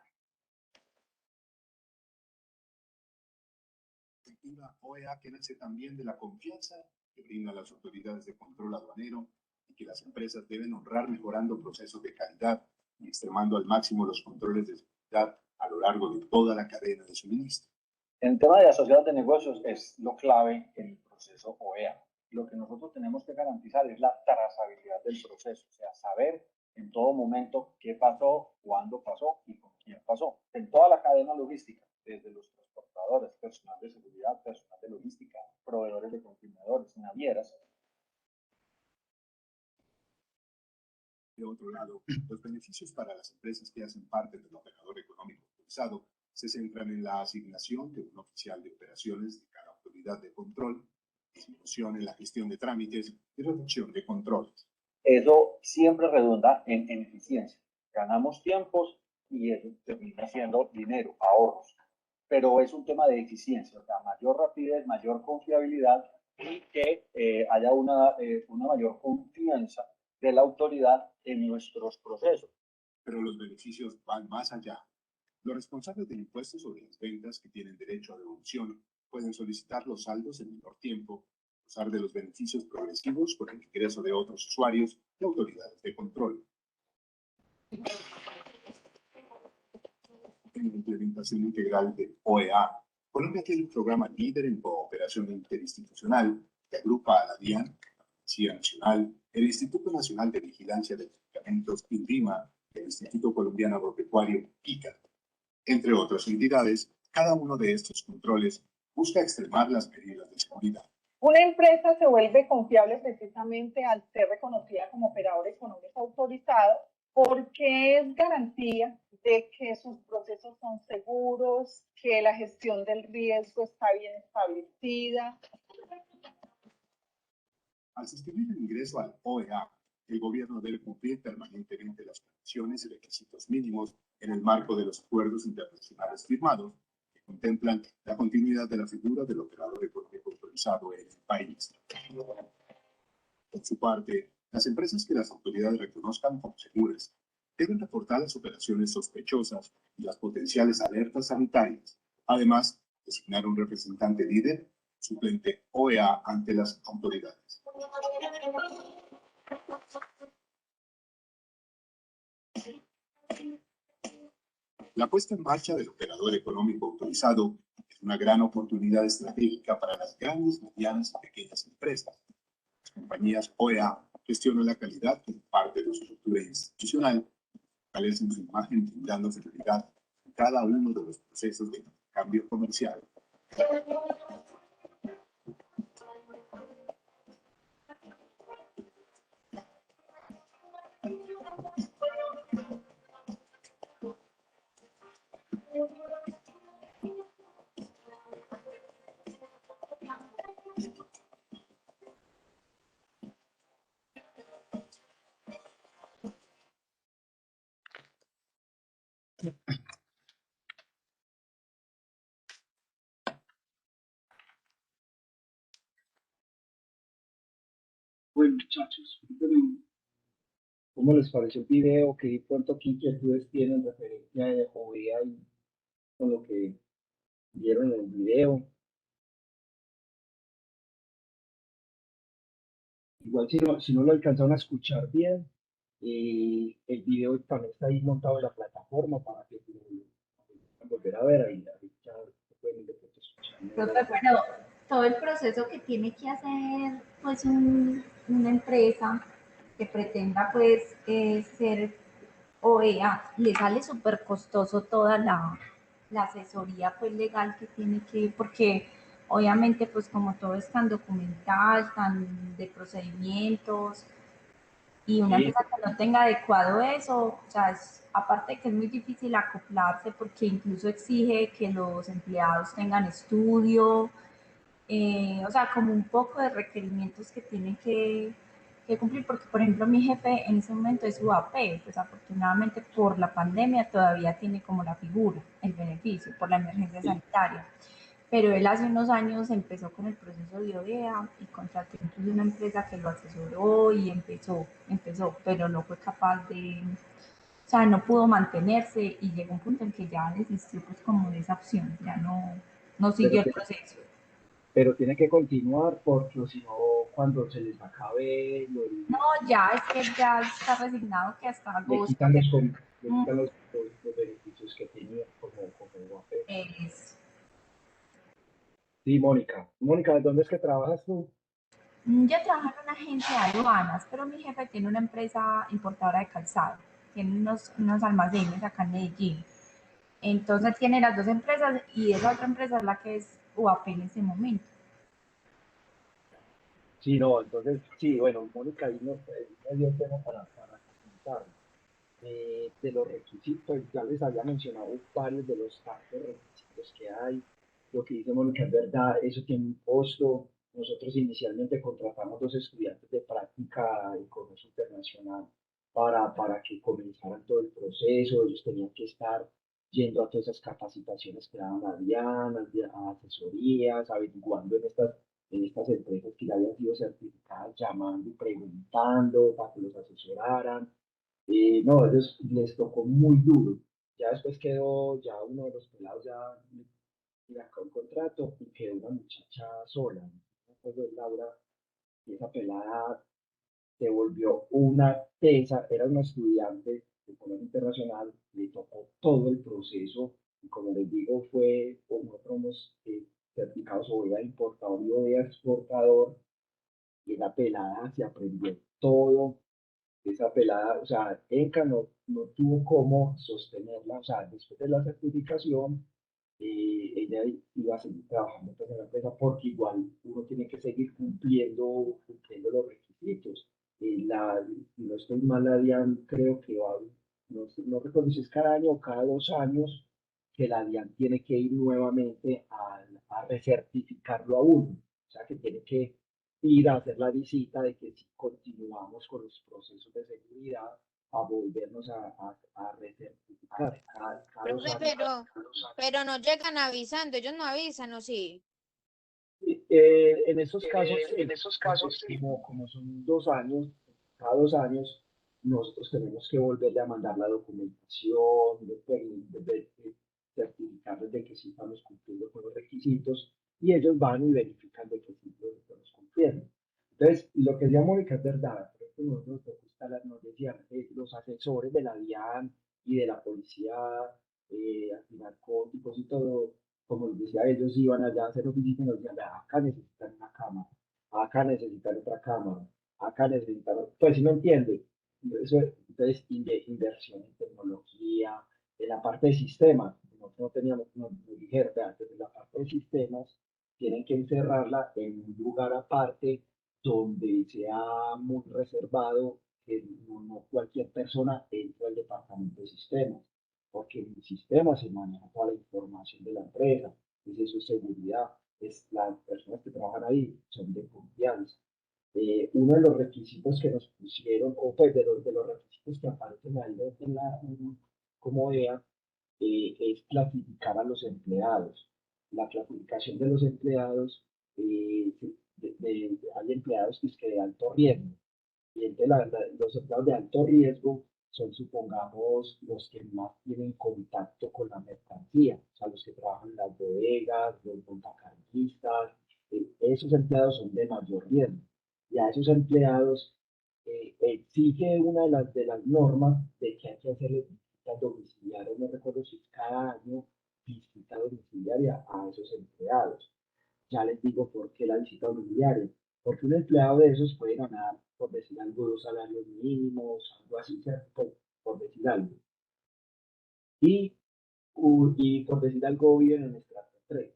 [SPEAKER 4] La OEA que nace también de la confianza que brindan las autoridades de control aduanero y que las empresas deben honrar mejorando procesos de calidad y extremando al máximo los controles de seguridad a lo largo de toda la cadena de suministro.
[SPEAKER 8] En el tema de la sociedad de negocios es lo clave en el proceso OEA. Lo que nosotros tenemos que garantizar es la trazabilidad del proceso, o sea, saber en todo momento qué pasó, cuándo pasó y con quién pasó. En toda la cadena logística, desde los transportadores, personal de seguridad, personal de logística, proveedores de contenedores, navieras.
[SPEAKER 4] De otro lado, los beneficios para las empresas que hacen parte del operador económico autorizado se centran en la asignación de un oficial de operaciones de cada autoridad de control, disminución en la gestión de trámites y reducción de controles.
[SPEAKER 8] Eso siempre redunda en eficiencia. Ganamos tiempos y eso termina siendo dinero, ahorros. Pero es un tema de eficiencia, o sea, mayor rapidez, mayor confiabilidad y que haya una mayor confianza de la autoridad en nuestros procesos.
[SPEAKER 4] Pero los beneficios van más allá. Los responsables del impuesto sobre las ventas que tienen derecho a devolución pueden solicitar los saldos en menor tiempo, gozar de los beneficios progresivos por el ingreso de otros usuarios y autoridades de control. En la implementación integral de OEA, Colombia tiene un programa líder en cooperación interinstitucional que agrupa a la DIAN, la Policía Nacional, el Instituto Nacional de Vigilancia de Medicamentos, INVIMA, el Instituto Colombiano Agropecuario, ICA. Entre otras entidades, cada uno de estos controles busca extremar las medidas de seguridad.
[SPEAKER 6] Una empresa se vuelve confiable precisamente al ser reconocida como operador económico autorizado porque es garantía de que sus procesos son seguros, que la gestión del riesgo está bien establecida.
[SPEAKER 4] Al suscribir el ingreso al OEA, el gobierno debe cumplir permanentemente las condiciones y requisitos mínimos en el marco de los acuerdos internacionales firmados que contemplan la continuidad de la figura del operador económico autorizado en el país. Por su parte, las empresas que las autoridades reconozcan como seguras deben reportar las operaciones sospechosas y las potenciales alertas sanitarias. Además, designar un representante líder, suplente OEA ante las autoridades. La puesta en marcha del operador económico autorizado es una gran oportunidad estratégica para las grandes, medianas y pequeñas empresas. Las compañías OEA gestionan la calidad como parte de su estructura institucional, fortalecen su imagen brindando seguridad en cada uno de los procesos de cambio comercial.
[SPEAKER 1] Bueno, muchachos, ¿cómo les pareció el video? ¿Qué pronto qué inquietudes tienen referente a OEA y con lo que vieron en el video? Igual si no lo alcanzaron a escuchar bien, el video también está ahí montado en la plataforma para que lo puedan volver a ver ahí ya pueden de pronto escuchar.
[SPEAKER 3] Profe, bueno, todo el proceso que tiene que hacer pues una empresa que pretenda pues ser OEA, le sale súper costoso toda la asesoría pues legal que tiene que, porque obviamente pues como todo es tan documental, tan de procedimientos, y una
[SPEAKER 1] Sí,
[SPEAKER 3] empresa que no tenga adecuado eso, o sea, aparte de que es muy difícil acoplarse porque incluso exige que los empleados tengan estudio, o sea, como un poco de requerimientos que tienen que cumplir, porque por ejemplo mi jefe en ese momento es UAP, pues afortunadamente por la pandemia todavía tiene como la figura, el beneficio por la emergencia sanitaria, pero él hace unos años empezó con el proceso de OEA y contrató incluso una empresa que lo asesoró y empezó, pero no fue capaz de, o sea, no pudo mantenerse y llegó un punto en que ya desistió pues como de esa opción, ya no
[SPEAKER 1] pero,
[SPEAKER 3] siguió el proceso.
[SPEAKER 1] pero tiene que continuar porque o si no, cuando se les acabe,
[SPEAKER 3] No, ya es que ya está resignado que hasta
[SPEAKER 1] le
[SPEAKER 3] agosto.
[SPEAKER 1] quitan le quitan los beneficios que tenía como UAP.
[SPEAKER 3] Es,
[SPEAKER 1] Sí, Mónica. Mónica, ¿dónde es que trabajas tú?
[SPEAKER 3] yo trabajo en una agencia de aduanas, pero mi jefe tiene una empresa importadora de calzado, tiene unos almacenes acá en Medellín. Entonces tiene las dos empresas y esa otra empresa es la que es UAP en ese momento.
[SPEAKER 1] Sí, no, entonces, sí, bueno, Mónica ahí me dio tema para comentar. De los requisitos, ya les había mencionado varios de los tantos requisitos que hay. Lo que dice Mónica es verdad, eso tiene un costo. Nosotros inicialmente contratamos dos estudiantes de práctica de comercio internacional para que comenzaran todo el proceso. Ellos tenían que estar yendo a todas esas capacitaciones que daban a Diana, a asesorías, averiguando en estas empresas que ya habían sido certificadas, llamando y preguntando para que los asesoraran. No, ellos les tocó muy duro. Ya después quedó, ya uno de los pelados ya le sacó un contrato y quedó una muchacha sola. No me acuerdo de Laura, y esa pelada se volvió una tesa, era una estudiante de comercio internacional, le tocó todo el proceso y como les digo, fue con otros certificados OEA importador y OEA exportador y la pelada se aprendió todo esa pelada, o sea, Enca no tuvo cómo sostenerla, o sea, después de la certificación, ella iba a seguir trabajando pues, en la empresa porque igual uno tiene que seguir cumpliendo los requisitos. Si no estoy mal, la DIAN creo que va, no recuerdo si es cada año o cada 2 años, que la DIAN tiene que ir nuevamente a recertificarlo a uno, o sea, que tiene que ir a hacer la visita de que si continuamos con los procesos de seguridad, a volvernos a recertificar cada dos
[SPEAKER 5] Profe,
[SPEAKER 1] años.
[SPEAKER 5] pero no llegan avisando, ellos no avisan, ¿o sí?
[SPEAKER 1] En esos casos, sí, porque como son 2 años, cada 2 años, nosotros tenemos que volverle a mandar la documentación, de certificarles de que sí estamos cumpliendo con los requisitos y ellos van y verifican de que sí lo estamos cumpliendo. Entonces, lo que decía Mónica es verdad, por ejemplo, nos decían los asesores de la DIAN y de la policía antinarcóticos y todo, como les decía, ellos iban allá a hacer oficina y nos decían, "Vea, acá necesitan una cámara, acá necesitan otra cámara, acá necesitan, pues si no entiende, eso, entonces inversión en tecnología, en la parte de sistemas, nosotros no teníamos, nos dijeron, "Vea, desde la parte de sistemas tienen que encerrarla en un lugar aparte donde sea muy reservado, que no cualquier persona entre al departamento de sistemas porque en el sistema se maneja toda la información de la empresa, es eso es seguridad, las personas que trabajan ahí son de confianza. Uno de los requisitos que nos pusieron, o pues de los requisitos que aparecen ahí como vea, es clasificar a los empleados. La clasificación de los empleados, hay empleados que es que de alto riesgo, y entre los empleados de alto riesgo son, supongamos, los que más tienen contacto con la mercancía, o sea, los que trabajan en las bodegas, los montacarguistas, esos empleados son de mayor riesgo. Y a esos empleados exige una de las normas de que hay que hacerles visitas domiciliarias, no recuerdo si es cada año, visita domiciliaria a esos empleados. Ya les digo por qué la visita domiciliaria. Porque un empleado de esos puede ganar, por decir algo, 2 salarios mínimos, algo así, ¿cierto? por decir algo. Y, y por decir algo, viven en estrato 3.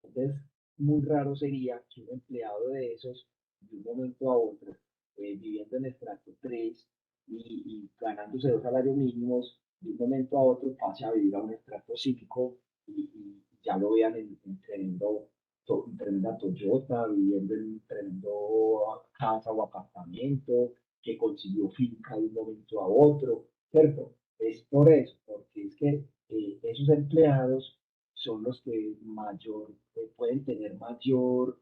[SPEAKER 1] Entonces, muy raro sería que un empleado de esos, de un momento a otro, viviendo en estrato 3 y ganándose 2 salarios mínimos, de un momento a otro pase a vivir a un estrato 5 y ya lo vean en tremenda Toyota, viviendo en un tremendo casa o apartamento, que consiguió finca de un momento a otro, ¿cierto? Es por eso, porque es que esos empleados son los que mayor, pueden tener mayor,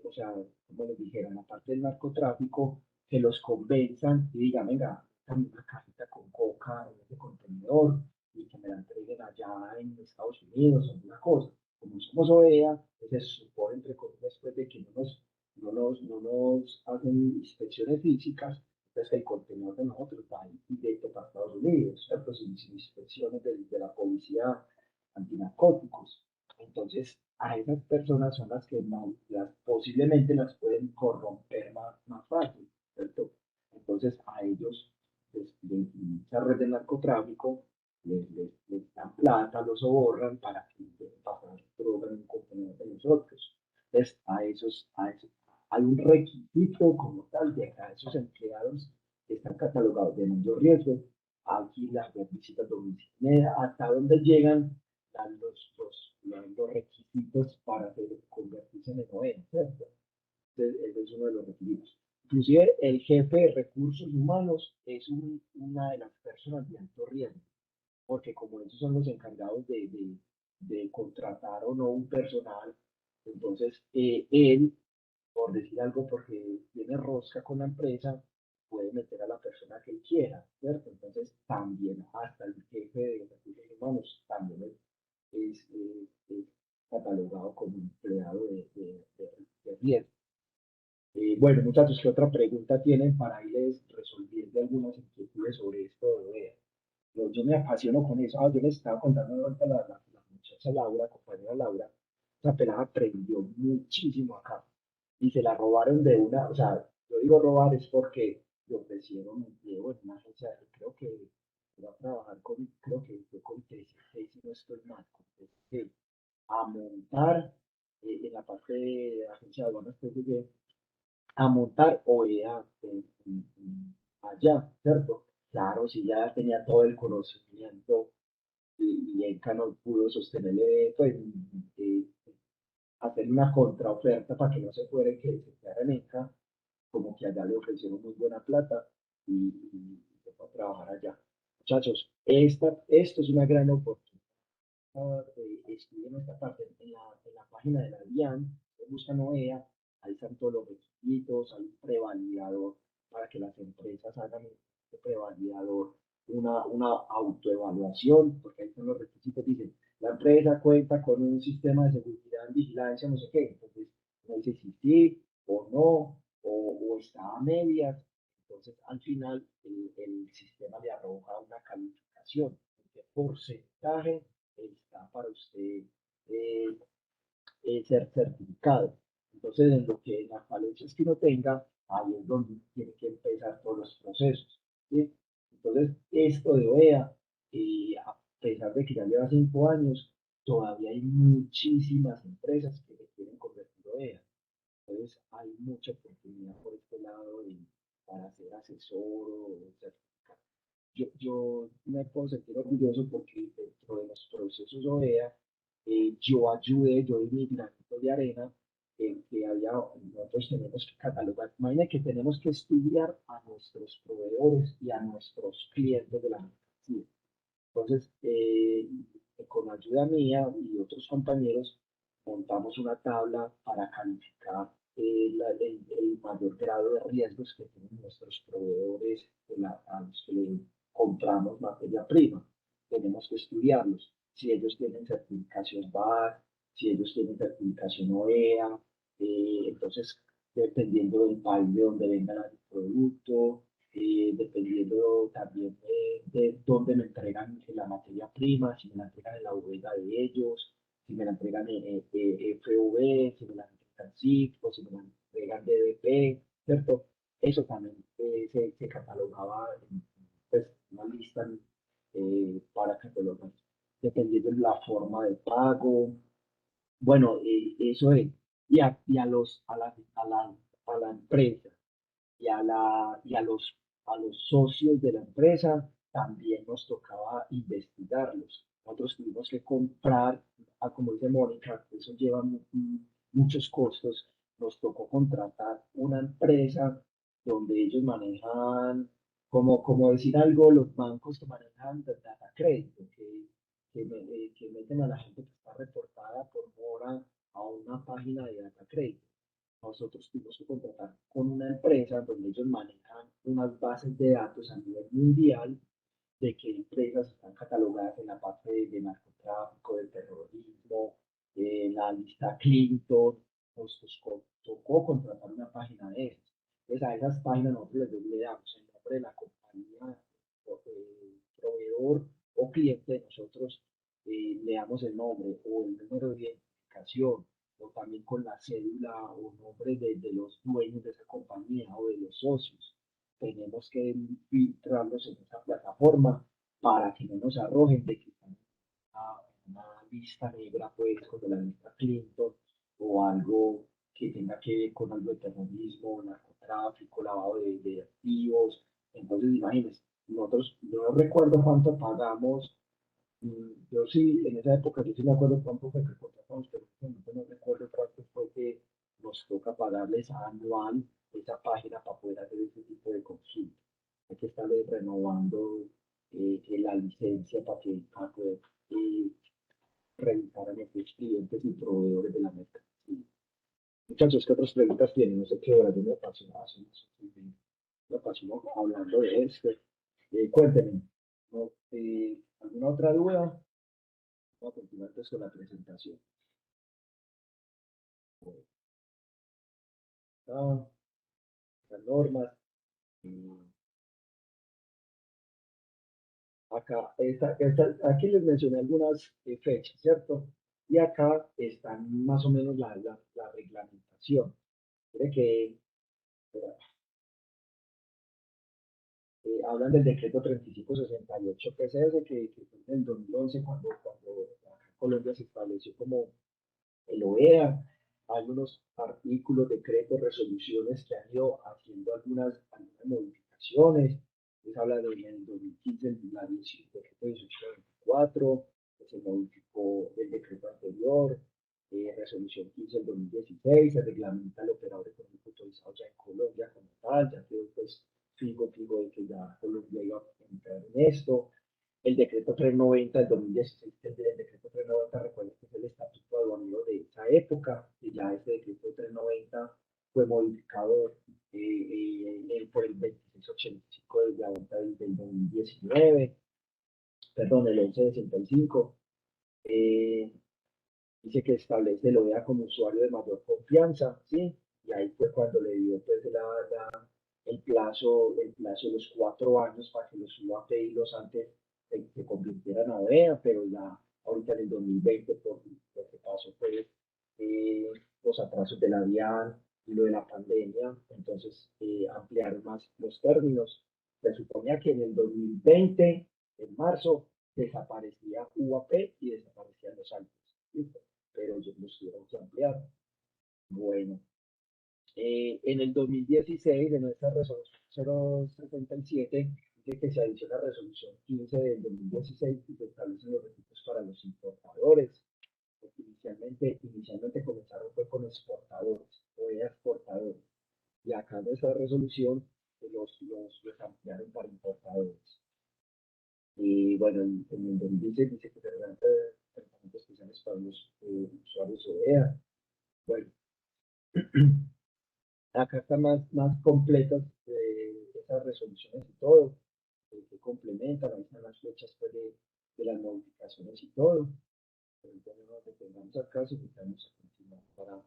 [SPEAKER 1] o sea, como les dijeron, aparte del narcotráfico, que los convenzan y digan, venga, dame una cajita con coca en ese contenedor y que me la entreguen allá en Estados Unidos o alguna cosa. Como somos OEA, se supone, entre comillas, después de que no nos hacen inspecciones físicas, entonces el contenedor de nosotros va directo para Estados Unidos, ¿cierto? Sin inspecciones de la policía antinarcóticos. Entonces, a esas personas son las que posiblemente las pueden corromper más fácil, ¿cierto? Entonces, a ellos, esa red de narcotráfico, les dan plata, los sobornan para que pasar droga en un contenedor de nosotros. Entonces, a esos, hay un requisito como tal de que a esos empleados que están catalogados de mayor riesgo, aquí las visitas domiciliarias, hasta dónde llegan los requisitos para convertirse en OEA, ¿cierto? Entonces, ese es uno de los requisitos. Inclusive el jefe de recursos humanos es una de las personas de alto riesgo, porque como ellos son los encargados de contratar o no un personal, entonces él, por decir algo, porque tiene rosca con la empresa, puede meter a la persona que él quiera, ¿cierto? Entonces también hasta el jefe de recursos humanos también es catalogado como empleado de riesgo. Bueno, muchachos, ¿qué otra pregunta tienen para irles resolviendo algunas inquietudes sobre esto de OEA? Yo me apasiono con eso. Yo les estaba contando ahorita la muchacha Laura, compañera Laura, esa pelada aprendió muchísimo acá y se la robaron de una, o sea, yo digo robar es porque le ofrecieron empleo en una agencia, creo que iba a trabajar creo que fue con 36, si no estoy mal, con 36, a montar en la parte de agencia de aduanas, creo que a montar OEA allá, ¿cierto? Claro, si ya tenía todo el conocimiento y ENCA no pudo sostenerle, pues, eh, hacer una contraoferta para que no se fuera y que se quedara en ENCA, como que allá le ofrecieron muy buena plata y se fue a trabajar allá. Muchachos, esto es una gran oportunidad. Estudien esta parte en la página de la DIAN, buscan OEA, ahí están todos los requisitos, hay un prevalidador para que las empresas hagan este prevalidador, una autoevaluación, porque ahí están los requisitos, dicen, la empresa cuenta con un sistema de seguridad, vigilancia, no sé qué, entonces no dice si sí o no, o está a medias, entonces al final el sistema le arroja una calificación, de porcentaje está para usted eh, ser certificado. Entonces, en lo que las falencias que uno tenga, ahí es donde tiene que empezar todos los procesos. ¿Sí? Entonces, esto de OEA, a pesar de que ya lleva 5 años, todavía hay muchísimas empresas que le quieren convertir OEA. Entonces, hay mucha oportunidad por este lado para ser asesor o certificado. Yo me puedo sentir orgulloso porque dentro de los procesos OEA, yo di mi granito de arena en que nosotros tenemos que catalogar, imagina que tenemos que estudiar a nuestros proveedores y a nuestros clientes de la mercancía. Entonces, con ayuda mía y otros compañeros, montamos una tabla para calificar el mayor grado de riesgos que tienen nuestros proveedores a los que les compramos materia prima. Tenemos que estudiarlos. Si ellos tienen certificación BAC, si ellos tienen certificación OEA, entonces, dependiendo del país de donde venga el producto, dependiendo también de dónde me entregan la materia prima, si me la entregan en la bodega de ellos, si me la entregan en FV, si me la entregan CIFO, si me la entregan DDP, ¿cierto? Eso también se catalogaba, pues, una forma de pago. Bueno, eso es. Y a la empresa y a los socios de la empresa también nos tocaba investigarlos. Nosotros tuvimos que comprar, como dice Mónica, eso lleva muchos costos. Nos tocó contratar una empresa donde ellos manejan, como decir algo, los bancos que manejan data crédito, que meten a la gente que está reportada por mora a una página de data crédito. Nosotros tuvimos que contratar con una empresa donde ellos manejan unas bases de datos a nivel mundial de qué empresas están catalogadas en la parte de narcotráfico, de terrorismo, la lista Clinton. Nos tocó contratar una página de esas. Entonces a esas páginas nosotros le damos el nombre de la compañía, proveedor o cliente. Nosotros le damos el nombre o el número de identificación o también con la cédula o nombre de los dueños de esa compañía o de los socios. Tenemos que filtrarlos en esa plataforma para que no nos arrojen de que están en una lista negra, pues, como la lista Clinton o algo que tenga que ver con algo de terrorismo, narcotráfico, lavado de activos. Entonces, imagínense, nosotros, yo no recuerdo cuánto pagamos. Yo sí, en esa época yo sí me acuerdo cuánto fue que contratamos, pero en este momento no recuerdo cuánto fue que nos toca pagarles anual esa página para poder hacer ese tipo de consulta. Hay que estarle renovando la licencia para poder eh, revisar a nuestros clientes y proveedores de la mercancía. Muchachos, ¿qué otras preguntas tienen? No sé qué hora, yo me apasiono, me apasiono hablando de esto. Cuéntenme, ¿no? ¿Alguna otra duda? Vamos a continuar pues con la presentación. Bueno, las normas. Acá, aquí les mencioné algunas fechas, ¿cierto? Y acá están más o menos la reglamentación. Mire que hablan del decreto 3568 PCS que fue en el 2011 cuando acá en Colombia se estableció como el OEA. Hay unos artículos, decretos, resoluciones que han ido haciendo algunas modificaciones. Les habla de en el 2015 el decreto 1824, que se modificó el decreto anterior, resolución 15 del 2016, se reglamenta el operador económico autorizado ya en Colombia como tal, ya quedó pues fijo de que ya Colombia iba a entrar en esto. El decreto 390 del 2016, el decreto 390, recuerden que es el estatuto aduanero de esa época, y ya ese decreto 390 fue modificado por el 2685 de la venta del 2019, perdón, el 1165. Dice que establece el OEA como usuario de mayor confianza, ¿sí? Y ahí fue cuando le dio pues el plazo de los 4 años para que los UAP los antes se convirtieran a OEA, pero ya ahorita en el 2020, por lo que pasó fue los atrasos de la DIAN y lo de la pandemia, entonces ampliaron más los términos. Se suponía que en el 2020, en marzo, desaparecía UAP y desaparecían los altos, ¿listo? Pero ellos los tuvieron que ampliar. Bueno, en el 2016, en nuestra resolución 077, dice que se adiciona la resolución 15 del 2016 y se establecen los requisitos para los importadores. Porque inicialmente comenzaron fue con exportadores, o exportadores. Y acá en esa resolución los ampliaron para importadores. Y bueno, en el 2016 dice que se realizan tratamientos especiales para los usuarios OEA. Bueno, acá están más completas esas resoluciones y todo, que complementan, ahí están las fechas pues, de las modificaciones y todo. Pero entonces no nos detengamos acá, si vamos a continuar para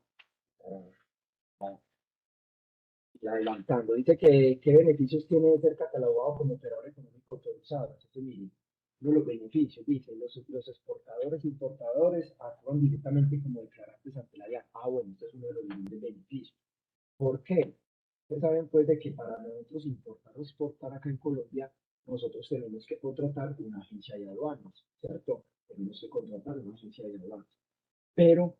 [SPEAKER 1] ir adelantando. Dice que qué beneficios tiene ser catalogado como operador económico autorizado. Entonces, miren, uno de los beneficios, dice, los exportadores e importadores actúan directamente como declarantes ante la DIAN. Bueno, este es uno de los grandes beneficios. ¿Por qué? Ustedes saben pues de que para nosotros importar o exportar acá en Colombia nosotros tenemos que contratar una agencia de aduanas, ¿cierto? Tenemos que contratar una agencia de aduanas. Pero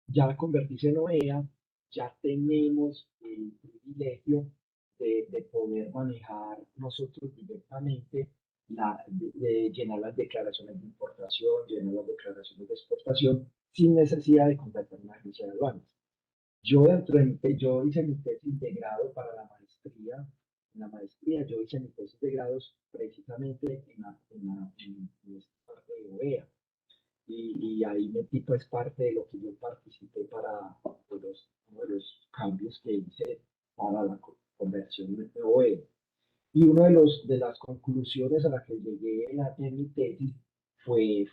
[SPEAKER 1] ya al convertirse en OEA, ya tenemos el privilegio de poder manejar nosotros directamente, de llenar las declaraciones de importación, llenar las declaraciones de exportación, sin necesidad de contratar una agencia de aduanas. Yo hice mi tesis de grado para la maestría. En la maestría yo hice mi tesis de grados precisamente en esta parte de OEA. Y ahí metí pues parte de lo que yo participé para uno de los cambios que hice para la conversión de OEA. Y una de las conclusiones a las que llegué en mi tesis fue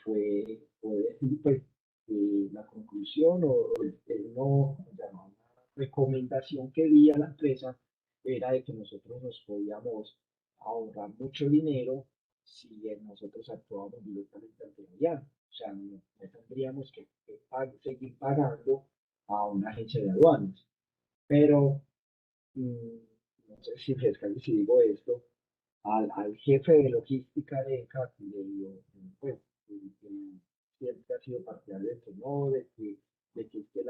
[SPEAKER 1] decir, pues, la conclusión una recomendación que di a la empresa era de que nosotros nos podíamos ahorrar mucho dinero si nosotros actuábamos directamente ante la DIAN. O sea, no tendríamos que seguir pagando a una agencia de aduanas. Pero no sé si digo esto, al jefe de logística de ECA, pues, siempre ha sido partidario de que no, de que esté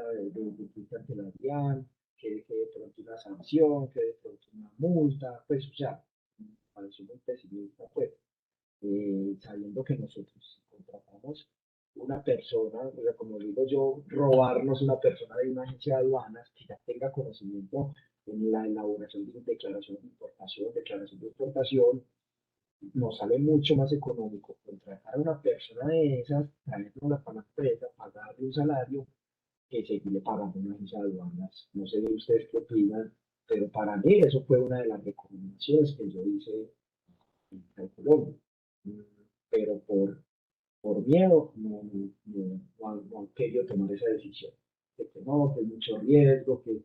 [SPEAKER 1] ante la DIAN, que de pronto una sanción, que de pronto una multa, pues, o sea, me pareció muy pesimista, pues, sabiendo que nosotros contratamos una persona, o sea, como digo yo, robarnos una persona de una agencia de aduanas que ya tenga conocimiento en la elaboración de declaración de importación, declaración de exportación, nos sale mucho más económico contratar a una persona de esas, traerla para la empresa, pagarle un salario, que seguirle pagando una agencia de aduanas. No sé de ustedes qué opinan, pero para mí eso fue una de las recomendaciones que yo hice en Colombia. Pero por miedo no han querido tomar esa decisión. De que no, que hay mucho riesgo, que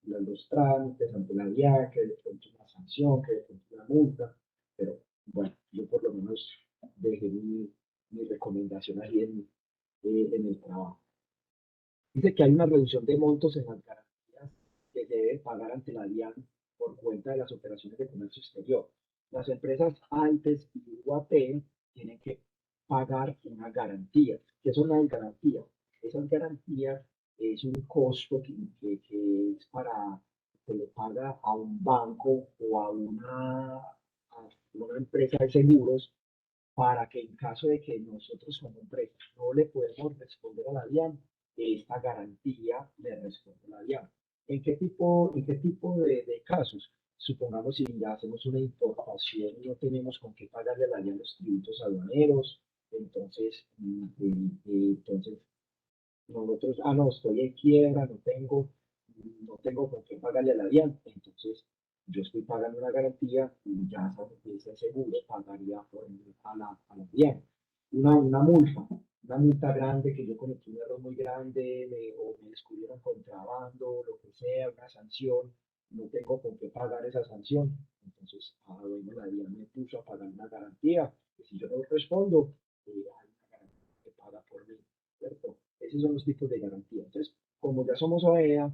[SPEAKER 1] los trámites ante la DIAN, que de pronto una sanción, que de pronto una multa. Pero bueno, yo por lo menos dejé mi recomendación ahí en el trabajo. Dice que hay una reducción de montos en las garantías que se deben pagar ante la DIAN por cuenta de las operaciones de comercio exterior. Las empresas AITES y UAP tienen que pagar una garantía. ¿Qué son las garantías? Esas garantías es un costo que es para que le paga a un banco o a una empresa de seguros para que en caso de que nosotros como empresa no le podemos responder a la DIAN, esta garantía le responde a la DIAN. ¿En qué tipo de casos? Supongamos si ya hacemos una importación y no tenemos con qué pagarle a la DIAN los tributos aduaneros, entonces nosotros, no, estoy en quiebra, no tengo con qué pagarle a la DIAN, entonces yo estoy pagando una garantía y ya ese seguro pagaría a la DIAN. Una multa grande que yo cometí un error muy grande, o me descubrieron contrabando, lo que sea, una sanción, no tengo con qué pagar esa sanción, entonces, bueno, la DIAN me puso a pagar una garantía, que si yo no respondo, hay una garantía que paga por mí, ¿cierto? Esos son los tipos de garantía. Entonces, como ya somos OEA,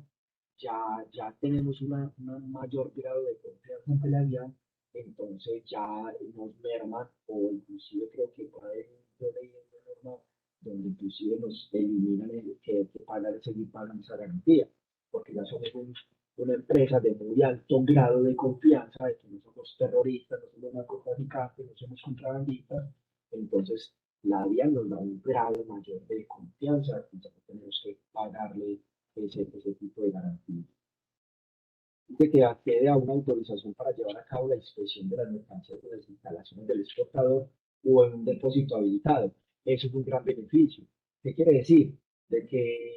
[SPEAKER 1] ya tenemos una mayor grado de confianza ante la DIAN, entonces ya nos merman, o inclusive creo que por ahí yo leí una norma donde inclusive nos eliminan el que hay que pagar, seguir pagando esa garantía, porque ya somos una empresa de muy alto grado de confianza, de que no somos terroristas, no somos narcotraficantes, no somos contrabandistas, entonces la DIAN nos da un grado mayor de confianza y ya no tenemos que pagarle ese tipo de garantía. Dice que accede a una autorización para llevar a cabo la inspección de las mercancías de las instalaciones del exportador o en un depósito habilitado. Eso es un gran beneficio. ¿Qué quiere decir? De que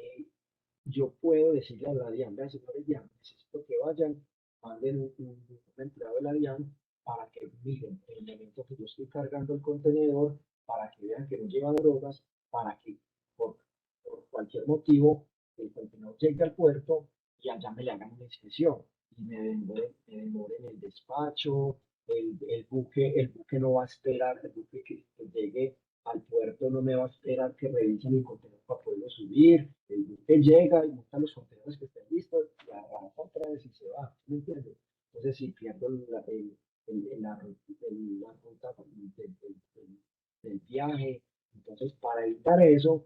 [SPEAKER 1] yo puedo decirle a la DIAN, vea, señores DIAN, necesito que vayan, manden un empleado de la DIAN para que miren el momento que yo estoy cargando el contenedor, para que vean que no lleva drogas, para que por cualquier motivo el contenedor llegue al puerto y allá me le hagan una inspección y me demore en el despacho, el buque no va a esperar, el buque que llegue al puerto no me va a esperar que revisen el contenedor para poderlo subir, el buque llega y monta los contenedores que estén listos y arranca otra vez y se va, ¿me entiendes? Entonces si pierdo viaje. Entonces, para evitar eso,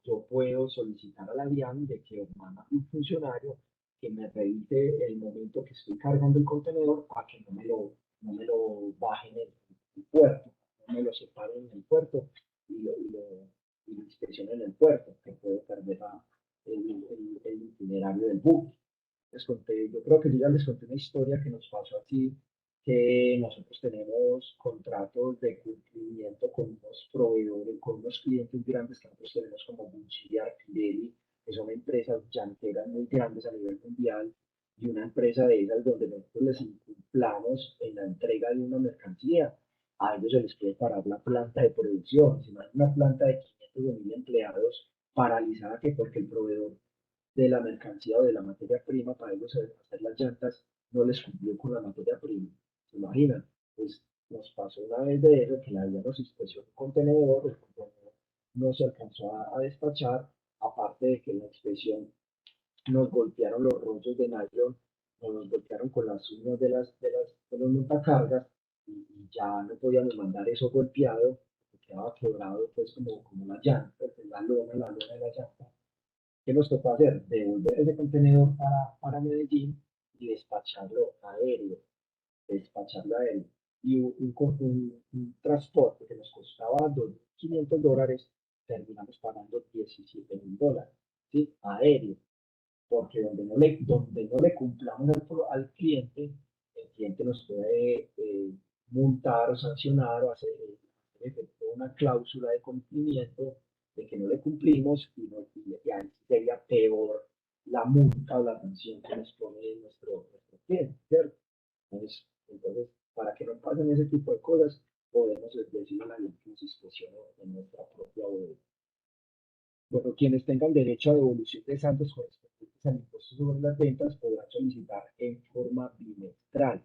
[SPEAKER 1] yo puedo solicitar a la DIAN de que manda un funcionario que me revise el momento que estoy cargando el contenedor para que no me lo bajen en el puerto, no me lo separen en el puerto y lo inspeccionen en el puerto, que puedo perder el itinerario del buque. Yo creo que yo ya les conté una historia que nos pasó aquí, que nosotros tenemos contratos de cumplimiento con unos proveedores, con unos clientes grandes que nosotros tenemos como Gucci y Pirelli, que son empresas llanteras muy grandes a nivel mundial, y una empresa de esas donde nosotros les incumplamos en la entrega de una mercancía, a ellos se les puede parar la planta de producción. Si no hay una planta de 500 o 1000 empleados paralizada, que porque el proveedor de la mercancía o de la materia prima para ellos hacer las llantas no les cumplió con la materia prima. ¿Se imaginan? Pues nos pasó una vez de eso, que la DIAN nos inspeccionó un contenedor, el contenedor no se alcanzó a despachar, aparte de que en la inspección nos golpearon los rollos de nylon, nos golpearon con las uñas de los montacargas, y ya no podíamos mandar eso golpeado, porque quedaba quebrado, pues como la llanta, pues, la lona de la llanta. ¿Qué nos tocó hacer? Devolver ese contenedor para Medellín y despacharlo aéreo. Y un transporte que nos costaba $2.500, terminamos pagando $17.000, ¿sí? Aéreo, porque donde no le cumplamos al cliente, el cliente nos puede multar o sancionar o hacer una cláusula de cumplimiento de que no le cumplimos, y ahí sería peor la multa o la sanción que nos pone nuestro cliente, ¿cierto? Entonces, para que no pasen ese tipo de cosas, podemos decirle a la gente que nos inspeccione en nuestra propia bodega. Bueno, quienes tengan derecho a devolución de saldos correspondientes al impuesto sobre las ventas podrán solicitar en forma bimestral.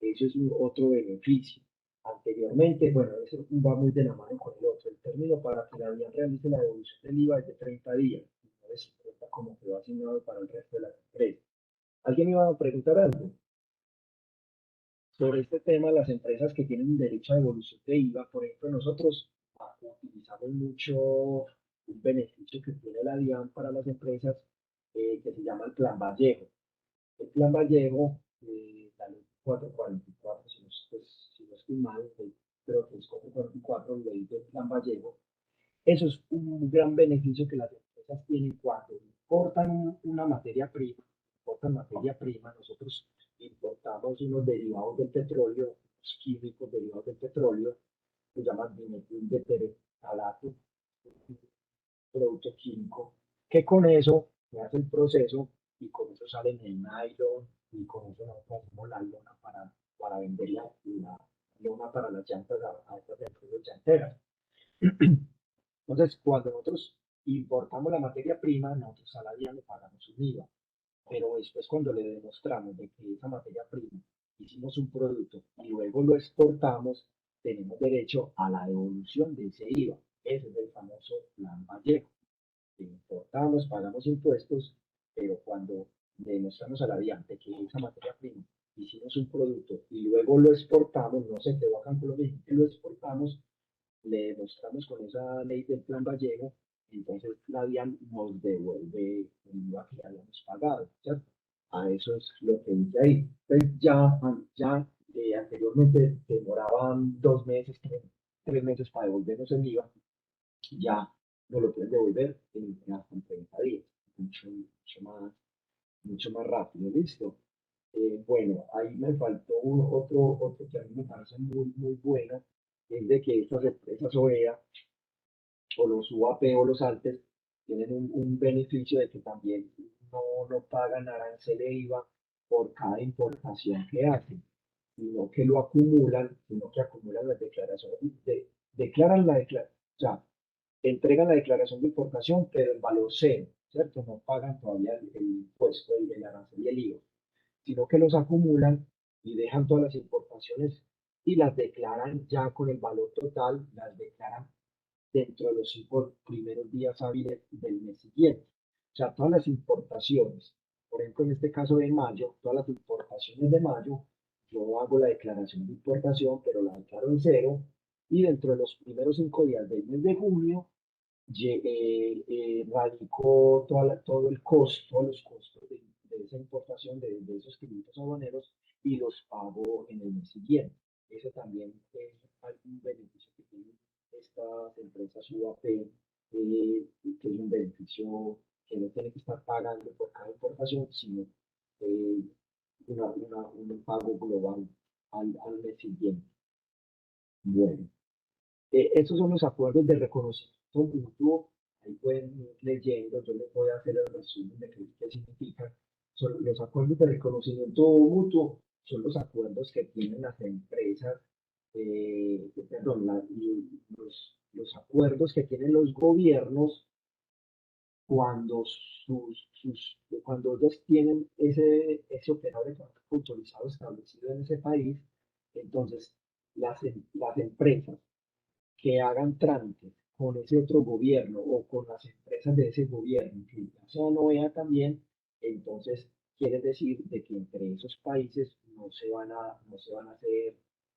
[SPEAKER 1] Eso es otro beneficio. Anteriormente, bueno, eso va muy de la mano con el otro. El término para que la DIAN realice la devolución del IVA es de 30 días, no de 50 como quedó asignado para el resto de las empresas. ¿Alguien iba a preguntar algo? Sobre este tema, las empresas que tienen derecho a devolución de IVA, por ejemplo, nosotros utilizamos mucho un beneficio que tiene la DIAN para las empresas, que se llama el Plan Vallejo. El Plan Vallejo, la ley 444, si no estoy mal, creo que es 444, ley del Plan Vallejo. Eso es un gran beneficio que las empresas tienen cuando importan una materia prima, nosotros importamos unos derivados del petróleo, unos químicos derivados del petróleo, se llaman dimetil de terefalato, producto químico, que con eso se hace el proceso y con eso sale el nylon, y con eso nosotros hacemos la lona para vender la lona para las llantas a estas empresas llanteras. Entonces, cuando nosotros importamos la materia prima, nosotros a la DIAN le pagamos un IVA, pero después cuando le demostramos de que esa materia prima hicimos un producto y luego lo exportamos, tenemos derecho a la devolución de ese IVA. Ese es el famoso Plan Vallejo. Importamos, pagamos impuestos, pero cuando le demostramos a la DIAN que esa materia prima hicimos un producto y luego lo exportamos, no se quedó acá en Colombia, que lo exportamos, le demostramos con esa ley del Plan Vallejo, entonces la DIAN nos devuelve el IVA que habíamos pagado, ¿cierto? A eso es lo que dice ahí. Entonces anteriormente demoraban 2 meses, 3 meses para devolvernos el IVA, ya no lo pueden devolver hasta en 30 días, mucho más rápido, ¿listo? Bueno, ahí me faltó otro que a mí me parece muy bueno, es de que estas empresas OEA o los UAP o los ALTES tienen un beneficio de que también no pagan arancel de IVA por cada importación que hacen, sino que acumulan las declaraciones, declaran o sea, entregan la declaración de importación, pero en valor cero, ¿cierto? No pagan todavía el impuesto, el arancel y el IVA, sino que los acumulan y dejan todas las importaciones y las declaran ya con el valor total, las declaran dentro de los 5 primeros días hábiles del mes siguiente. O sea, todas las importaciones, por ejemplo, en este caso de mayo, todas las importaciones de mayo, yo hago la declaración de importación, pero la declaro en cero, y dentro de los primeros 5 días del mes de junio radicó todo el costo, todos los costos de esa importación, de esos tributos aduaneros, y los pagó en el mes siguiente. Eso también es algún beneficio que tienen estas empresas UAP, que es un beneficio que no tiene que estar pagando por cada importación, sino eh, un pago global al mes siguiente. Bueno, estos son los acuerdos de reconocimiento mutuo. Ahí pueden ir leyendo, yo les voy a hacer el resumen de qué significan. Son los acuerdos de reconocimiento mutuo, son los acuerdos que tienen las empresas, perdón, los acuerdos que tienen los gobiernos cuando cuando ellos tienen ese operador económico autorizado establecido en ese país. Entonces las empresas que hagan trámites con ese otro gobierno o con las empresas de ese gobierno, que ya sean OEA también, entonces quiere decir de que entre esos países no se van a hacer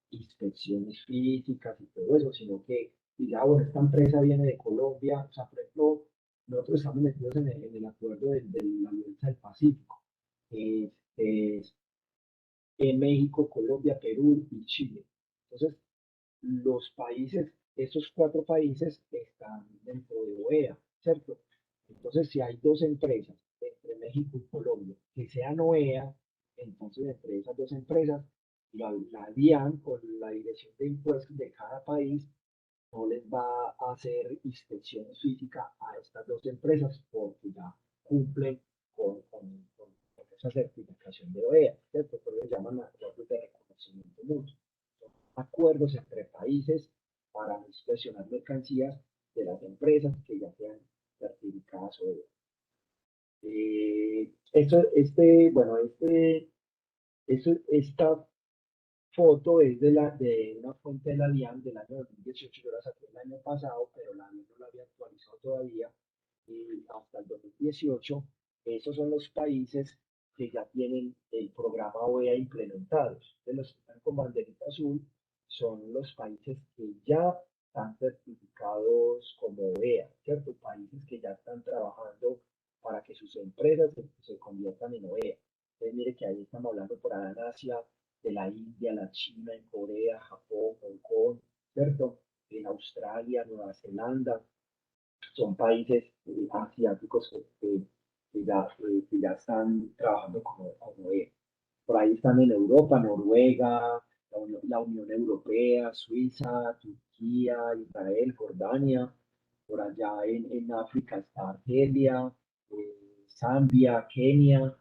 [SPEAKER 1] inspecciones físicas y todo eso, sino que, ya, bueno, esta empresa viene de Colombia. O sea, por ejemplo, nosotros estamos metidos en el acuerdo de la Alianza del Pacífico, que es en México, Colombia, Perú y Chile. Entonces, los países, esos 4 países están dentro de OEA, ¿cierto? Entonces, si hay 2 empresas entre México y Colombia que sean OEA, entonces entre esas 2 empresas, la DIAN, o la Dirección de Impuestos de cada país, no les va a hacer inspecciones físicas a estas 2 empresas porque ya cumplen con esa certificación de OEA, ¿cierto? Por eso llaman acuerdos de reconocimiento mutuo. Son acuerdos entre países para no inspeccionar mercancías de las empresas que ya sean certificadas OEA. Esta foto es de una fuente de la DIAN del año 2018. Yo la saqué el año pasado, pero la DIAN no la había actualizado todavía. Y hasta el 2018, esos son los países que ya tienen el programa OEA implementados. De los que están con banderita azul son los países que ya están certificados como OEA, ¿cierto? Países que ya están trabajando para que sus empresas se conviertan en OEA. Entonces, mire que ahí estamos hablando por allá en Asia, de la India, la China, en Corea, Japón, Hong Kong, ¿cierto? En Australia, Nueva Zelanda. Son países asiáticos que ya están trabajando como por ahí están en Europa, Noruega, la Unión Europea, Suiza, Turquía, Israel, Jordania. Por allá en África está Argelia, Zambia, Kenia.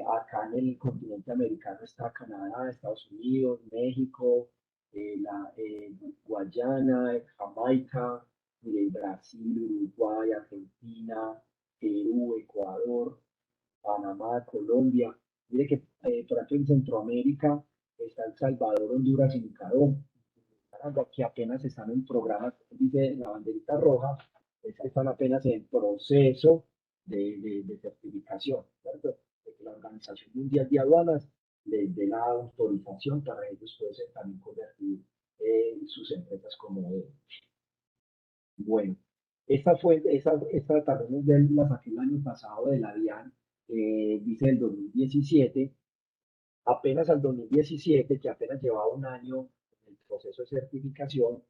[SPEAKER 1] Acá en el continente americano está Canadá, Estados Unidos, México, Guayana, Jamaica, Brasil, Uruguay, Argentina, Perú, Ecuador, Panamá, Colombia. Mire que por aquí en Centroamérica está El Salvador, Honduras y Nicaragua, que apenas están en programas, dice la banderita roja, están apenas en proceso de certificación, ¿cierto? De que la Organización Mundial de Aduanas les dé la autorización para ellos poder también convertir sus empresas como de. Bueno, esta también la saqué el año pasado de la DIAN, dice el 2017. Apenas al 2017, que apenas llevaba un año en el proceso de certificación,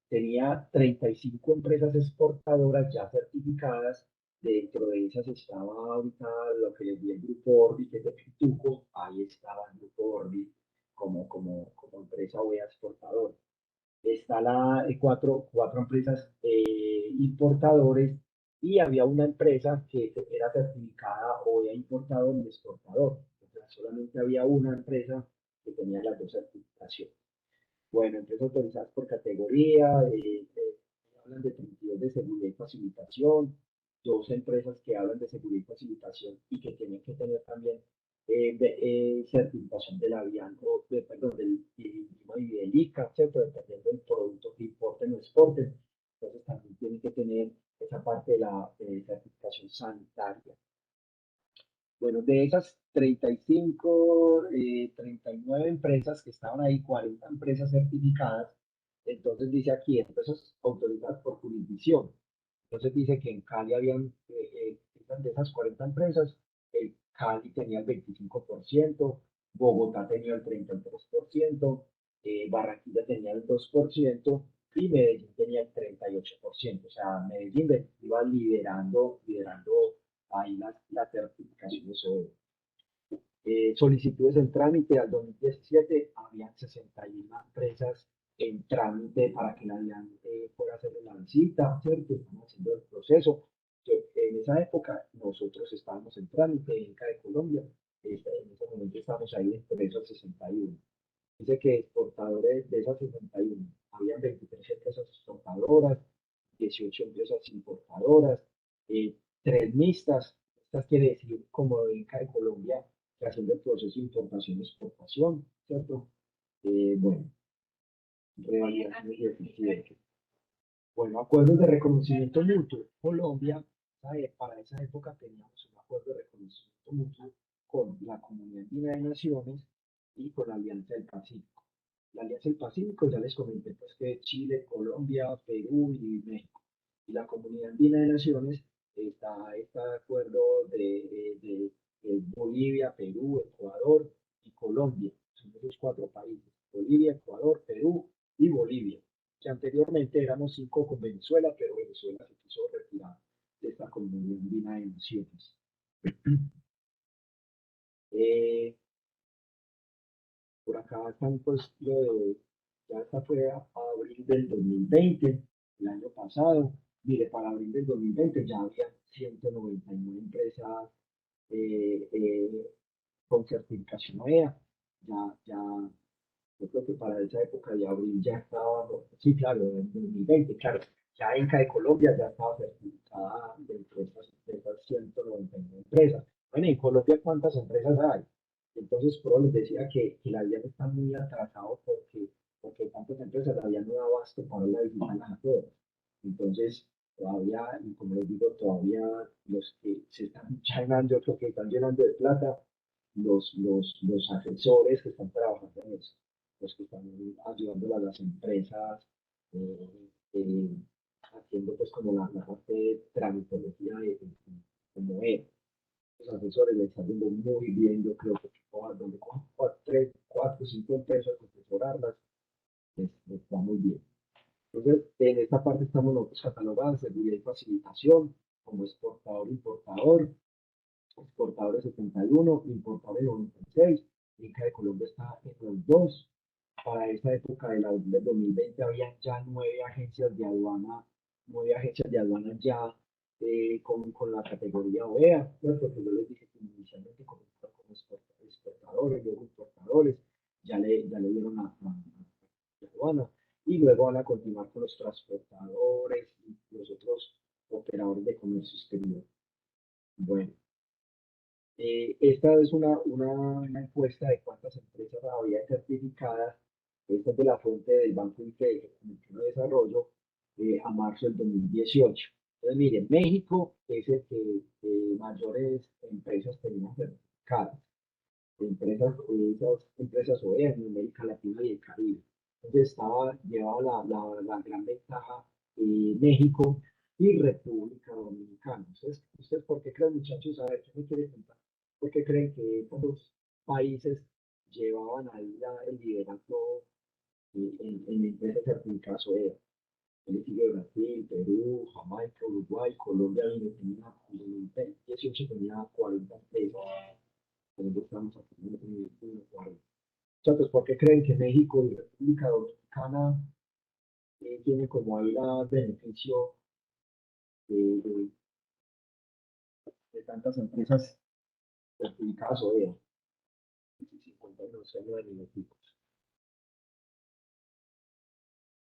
[SPEAKER 1] tenía 35 empresas exportadoras ya certificadas. Dentro de esas estaba ahorita lo que les di el Grupo Orbit, que es de Pituco. Ahí estaba el Grupo Orbit como empresa OEA exportadora. Está cuatro empresas importadores, y había una empresa que era certificada OEA importador y exportador. Solamente había una empresa que tenía las 2 certificaciones. Bueno, empresas autorizadas por categoría, hablan de 32 de seguridad y facilitación, 2 empresas que hablan de seguridad y facilitación y que tienen que tener también certificación de la DIAN, perdón, del INVIMA y del ICA, ¿cierto? Dependiendo del producto que importen o exporten. Entonces también tienen que tener esa parte de la certificación sanitaria. Bueno, de esas 35, 39 empresas que estaban ahí, 40 empresas certificadas, Entonces dice aquí, empresas autorizadas por jurisdicción. Entonces dice que en Cali habían, de esas 40 empresas, Cali tenía el 25%, Bogotá tenía el 33%, Barranquilla tenía el 2% y Medellín tenía el 38%. O sea, Medellín iba liderando ahí la certificación de SOE. Solicitudes en trámite al 2017, habían 61 empresas en trámite para que la DIAN fuera a hacer la visita, ¿cierto? Estamos haciendo el proceso. En esa época nosotros estábamos en trámite en CAE Colombia, en ese momento estamos ahí entre esos 61. Dice que exportadores de esas 61, habían 23 empresas exportadoras, 18 empresas importadoras, 3 mixtas. Estas quiere decir, como en CAE Colombia, que haciendo el proceso de importación y exportación, ¿cierto? Bueno, revalidaciones de eficiencia. Bueno, acuerdos de reconocimiento mutuo. Colombia, para esa época teníamos un acuerdo de reconocimiento mutuo con la Comunidad Andina de Naciones y con la Alianza del Pacífico. La Alianza del Pacífico, ya les comenté, pues que Chile, Colombia, Perú y México. Y la Comunidad Andina de Naciones está este acuerdo de Bolivia, Perú, Ecuador y Colombia. Son esos 4 países: Bolivia, Ecuador, Perú y Bolivia, que anteriormente éramos 5 con Venezuela, pero Venezuela se quiso retirar de esta Comunidad Andina de Naciones. Por acá están pues ya esta fue a abril del 2020, el año pasado. Mire, para abril del 2020 ya había 199 empresas con certificación OEA. Ya, yo creo que para esa época de abril ya estaba, sí, claro, en 2020, claro, ya Inca de Colombia ya estaba certificada dentro de estas 199 empresas. Bueno, en Colombia, ¿cuántas empresas hay? Entonces, Pro les decía que la DIAN está muy atrasado porque tantas empresas la DIAN no da abasto para la visitarlas a todas. Entonces, todavía, y como les digo, todavía los que se están llenando, yo creo que están llenando de plata, los asesores que están trabajando en eso, los que están ayudando a las empresas, eh, eh, haciendo pues como la parte de tramitología como es. Los asesores les están yendo muy bien, yo creo que donde cojan 3, 4, 5 empresas, asesorarlas, les va muy bien. Entonces, en esta parte estamos nosotros catalogados, seguridad y facilitación, como exportador, importador, exportadores 71, importadores 96, Inca de Colombia está en los 2. Para esa época del 2020 había ya 9 agencias de aduana ya con la categoría OEA, ¿no? Porque yo les dije que inicialmente comenzaron como exportadores, luego importadores, ya le dieron a aduana, y luego van a continuar con los transportadores y los otros operadores de comercio exterior. Bueno, esta es una encuesta de cuántas empresas había certificadas. Esta es de la fuente del Banco Interamericano de Desarrollo a marzo del 2018. Entonces, miren, México es el que mayores empresas tenían certificadas. Esas empresas OEA en América Latina y el Caribe. Entonces llevaba la gran ventaja México y República Dominicana. ¿Ustedes por qué creen, muchachos? A ver, ¿qué me quiere contar? ¿Por qué creen que estos países llevaban ahí el liderazgo en empresas certificadas OEA? El sigue Brasil, Perú, Jamaica, Uruguay, Colombia, tenía, en 2018 tenía 40 empresas. Nosotros estamos aquí en 40. Entonces, ¿por qué creen que México y República Dominicana tienen como ahí el beneficio de, de tantas empresas certificadas o de 59 minutos?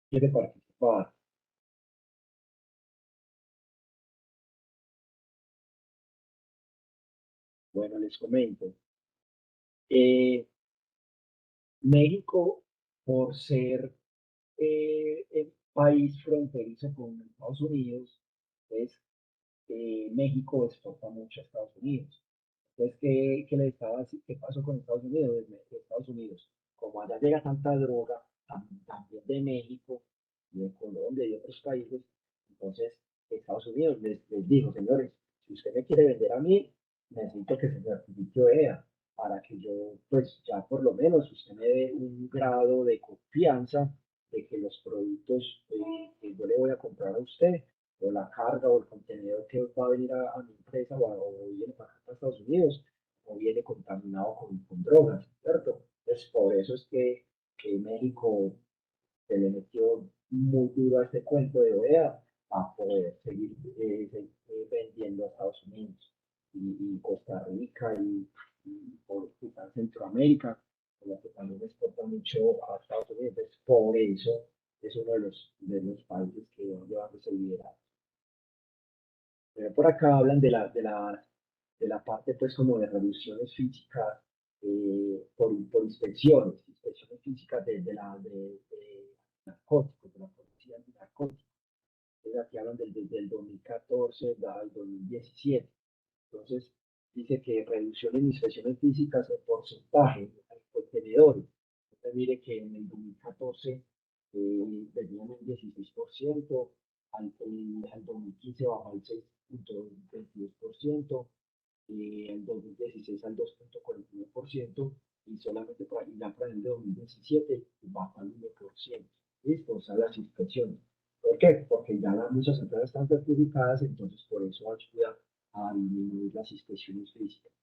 [SPEAKER 1] ¿Quiere participar? Bueno, les comento. México, por ser el país fronterizo con Estados Unidos, pues México exporta mucho a Estados Unidos. Entonces, ¿qué pasó con Estados Unidos? Estados Unidos, como allá llega tanta droga, también de México, y de Colombia y de otros países. Entonces, Estados Unidos les dijo, señores, si usted me quiere vender a mí, necesito que se certifique OEA para que yo, pues ya por lo menos usted me dé un grado de confianza de que los productos que yo le voy a comprar a usted, o la carga o el contenedor que va a venir a mi empresa o viene para acá, para Estados Unidos, o viene contaminado con drogas, ¿cierto? Entonces, por eso es que México se le metió muy duro a este cuento de OEA a poder seguir vendiendo a Estados Unidos y Costa Rica y por quizás Centroamérica, por lo que también exporta mucho a Estados Unidos. Entonces, por eso es uno de los países que van llevando ese liderazgo. Pero por acá hablan de la parte, pues, como de reducciones físicas por inspecciones físicas de narcóticos, de la policía antinarcóticos. Entonces, aquí hablan desde el 2014 al 2017. Entonces, dice que reducción en inspecciones físicas de porcentaje en contenedores. Entonces, mire que en el 2014 tenían un 16%, al 2015 bajó al 6,22%, en 2016 al 2,41% y solamente para el 2017 baja al 1%. ¿Listo? O sea, las inspecciones. ¿Por qué? Porque ya muchas empresas están certificadas, entonces por eso ayuda a disminuir las inspecciones físicas.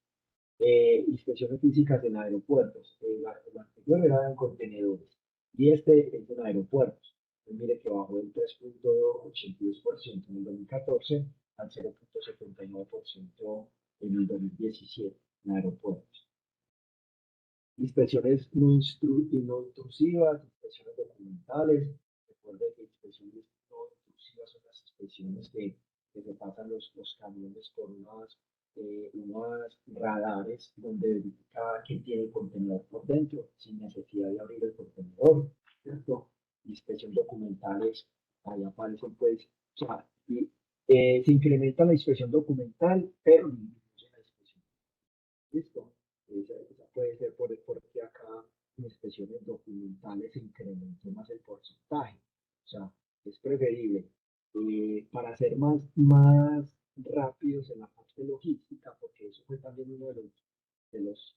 [SPEAKER 1] Inspecciones físicas en aeropuertos. El anterior era en contenedores y este es en aeropuertos. Entonces, mire que bajó del 3,82% en el 2014 al 0,79% en el 2017 en aeropuertos. Inspecciones no intrusivas, inspecciones documentales. Recuerden que inspecciones no intrusivas son las inspecciones que se pasan los camiones por unos radares donde verifica qué tiene el contenedor por dentro sin necesidad de abrir el contenedor, ¿cierto? Inspección documentales, ahí aparecen pues, o sea, se incrementa la inspección documental, pero disminuye la inspección. ¿Listo? Esa puede ser porque acá en inspecciones documentales se incrementó más el porcentaje. O sea, es preferible para ser más rápidos en la parte logística, porque eso fue también uno de los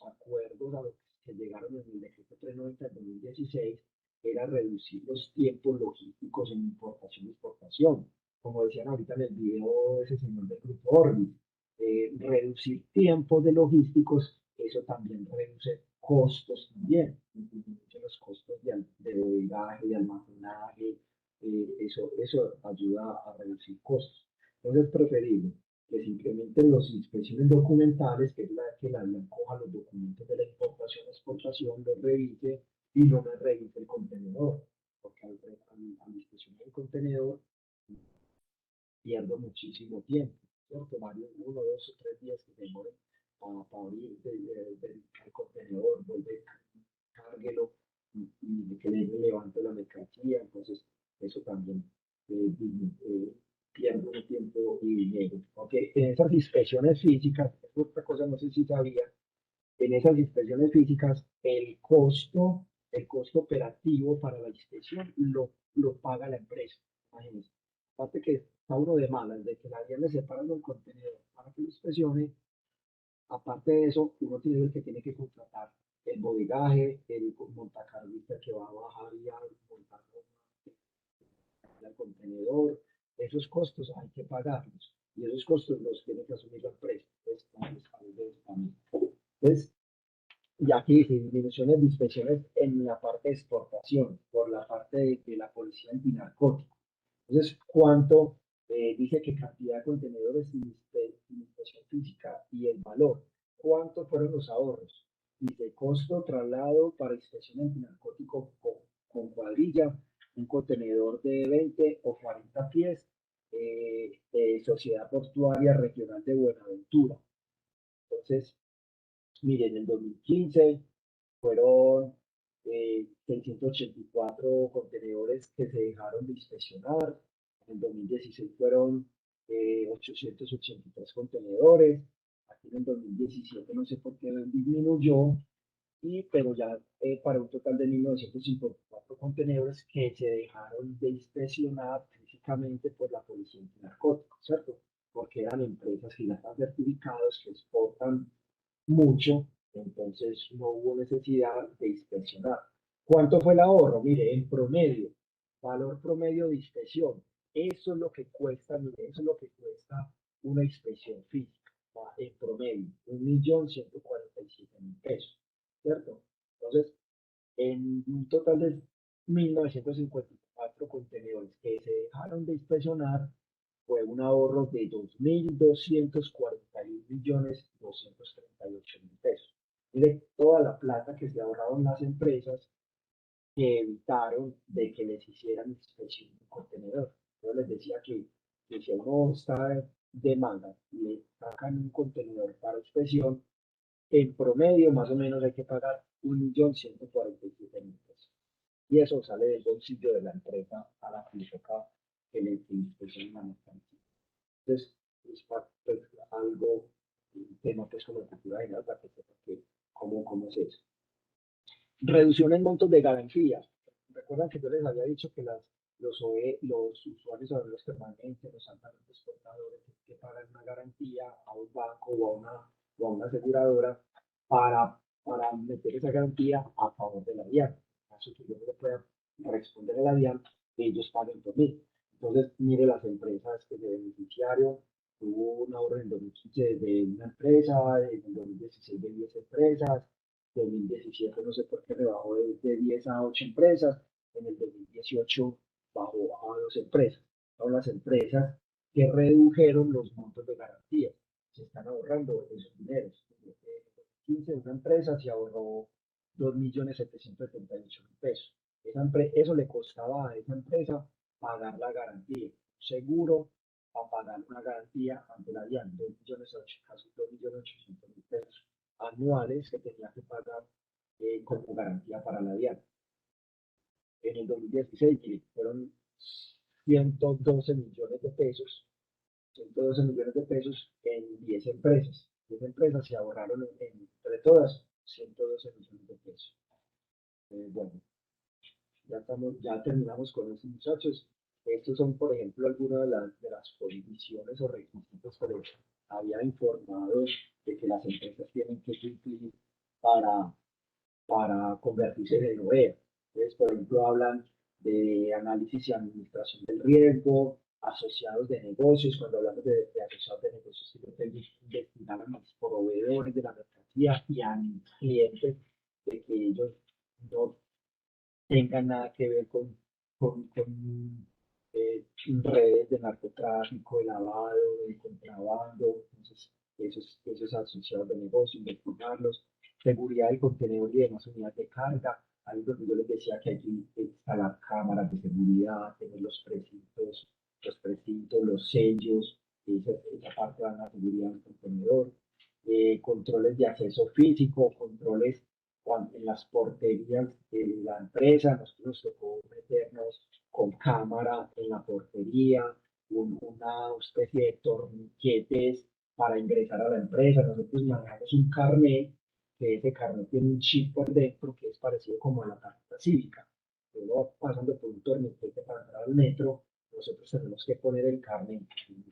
[SPEAKER 1] acuerdos a los que llegaron en el decreto 390 del 2016, era reducir los tiempos logísticos en importación y exportación. Como decían ahorita en el video ese señor del grupo Orbis, reducir tiempos de logísticos, eso también reduce costos también, disminuye los costos de bodegaje, de almacenaje, eso ayuda a reducir costos. Entonces es preferible que se incrementen las inspecciones documentales, que es la que la DIAN coja los documentos de la importación, exportación, los revise y no me revise el contenedor, porque al inspeccionar el contenedor pierdo muchísimo tiempo, ¿cierto? Varios, 1, 2 o 3 días que demore para abrir, verificar el contenedor, volver, cárguelo y que le levante la mercancía, entonces eso también pierde un tiempo y dinero. Okay. En esas inspecciones físicas, es otra cosa, no sé si sabía, en esas inspecciones físicas el costo operativo para la inspección lo paga la empresa. Imagínense. Aparte que está uno de malas, de que la DIAN le separa el contenedor para que lo inspeccione. Aparte de eso, uno tiene el que tiene que contratar el bodegaje, el montacarguista que va a bajar y a montar el contenedor. Esos costos hay que pagarlos y esos costos los tiene que asumir la empresa. Entonces, y aquí dice disminuciones de inspecciones en la parte de exportación, por la parte de la policía antinarcótica. Entonces, ¿cuánto? Dice que cantidad de contenedores sin inspección física y el valor. ¿Cuántos fueron los ahorros? Dice costo traslado para inspección antinarcótico con cuadrilla, un contenedor de 20 o 40 pies, Sociedad Portuaria Regional de Buenaventura. Entonces, miren, en el 2015 fueron 684 contenedores que se dejaron de inspeccionar. En el 2016 fueron 883 contenedores. Aquí en el 2017 no sé por qué disminuyó, pero ya para un total de 1954 contenedores que se dejaron de inspeccionar físicamente por la Policía Antinarcóticos, ¿cierto? Porque eran empresas que ya están certificados, que exportan mucho, entonces no hubo necesidad de inspeccionar. ¿Cuánto fue el ahorro? Mire, en promedio, valor promedio de inspección, eso es lo que cuesta, mire, eso es lo que cuesta una inspección física, en promedio, 1.147.000 pesos, ¿cierto? Entonces, en un total de 1.954 contenedores que se dejaron de inspeccionar, fue un ahorro de 2.241.238.000 pesos. Mire toda la plata que se ahorraron las empresas que evitaron de que les hicieran inspección de contenedor. Yo les decía que si uno está de manga y le sacan un contenedor para inspección, en promedio más o menos hay que pagar 1.147.000 pesos. Y eso sale del bolsillo de la empresa a la que le toca que le inspeccione la mercancía. Entonces, es pues, algo, un tema pues como cultura general para que sepa que cómo es eso. Reducción en montos de garantía. Recuerdan que yo les había dicho que los usuarios de los permanentes, los altamente exportadores, que pagan una garantía a un banco o a una aseguradora para meter esa garantía a favor de la DIAN. En caso que yo no le pueda responder a la DIAN, ellos paguen por mí. Entonces, mire las empresas que se beneficiaron. Hubo un ahorro en 2015 de una empresa, en el 2016 de 10 empresas, 2017 no sé por qué rebajó de 10 a 8 empresas, en el 2018 bajó a 2 empresas. Son las empresas que redujeron los montos de garantía, se están ahorrando esos dineros. En 2015 una empresa se ahorró 2.778.000 pesos. Eso le costaba a esa empresa pagar la garantía, seguro a pagar una garantía ante la DIAN, casi 2.800.000 pesos anuales que tenía que pagar como garantía para la DIAN. En el 2016 fueron 112 millones de pesos, 112 millones de pesos en 10 empresas. 10 empresas se ahorraron entre todas 112 millones de pesos. Bueno, ya terminamos con los muchachos. Estos son, por ejemplo, algunas de las condiciones o requisitos que les había informado de que las empresas tienen que cumplir para convertirse en OEA. Entonces, por ejemplo, hablan de análisis y administración del riesgo, asociados de negocios. Cuando hablamos de asociados de negocios, tienen que investigar a los proveedores de la mercancía y a mis clientes de que ellos no tengan nada que ver con redes de narcotráfico, de lavado, de contrabando. Entonces, esos asociados de negocio, investigarlos. Seguridad del contenedor y demás unidades de carga. Ahí es donde yo les decía que hay que instalar cámaras de seguridad, tener los precintos, los sellos, esa parte de la seguridad del contenedor. Controles de acceso físico, controles en las porterías de la empresa. Nosotros nos tocó meternos con cámara en la portería, una especie de torniquetes para ingresar a la empresa. Nosotros manejamos un carnet, que ese carnet tiene un chip por dentro que es parecido como a la tarjeta cívica. Luego, pasando por un torniquete para entrar al metro, nosotros tenemos que poner el carnet en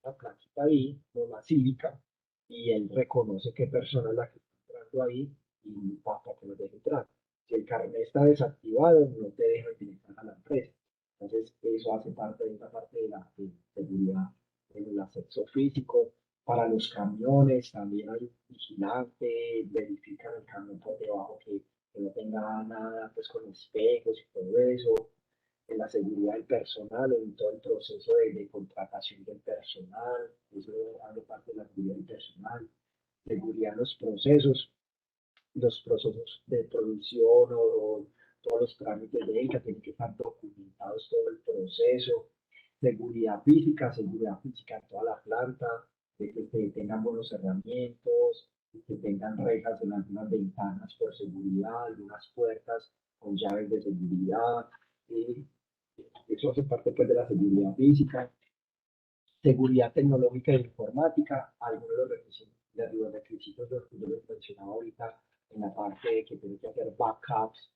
[SPEAKER 1] la plaquita ahí, con la cívica, y él reconoce qué persona es la que está entrando ahí y para que nos deje entrar. Si el carnet está desactivado, no te deja utilizar a la empresa. Entonces, eso hace parte de una parte de la seguridad en el acceso físico. Para los camiones también hay vigilante, verifican el camión por debajo que no tenga nada pues con espejos y todo eso. En la seguridad del personal, en todo el proceso de contratación del personal, eso hace parte de la seguridad del personal. Seguridad en los procesos de producción o todos los trámites de venta, tienen que estar documentados todo el proceso. Seguridad física en toda la planta, de que tengan buenos herramientas, que tengan rejas en algunas ventanas por seguridad, algunas puertas con llaves de seguridad. Eso hace parte pues, de la seguridad física. Seguridad tecnológica e informática, algunos de los requisitos de los que yo les mencionaba ahorita en la parte de que tiene que hacer backups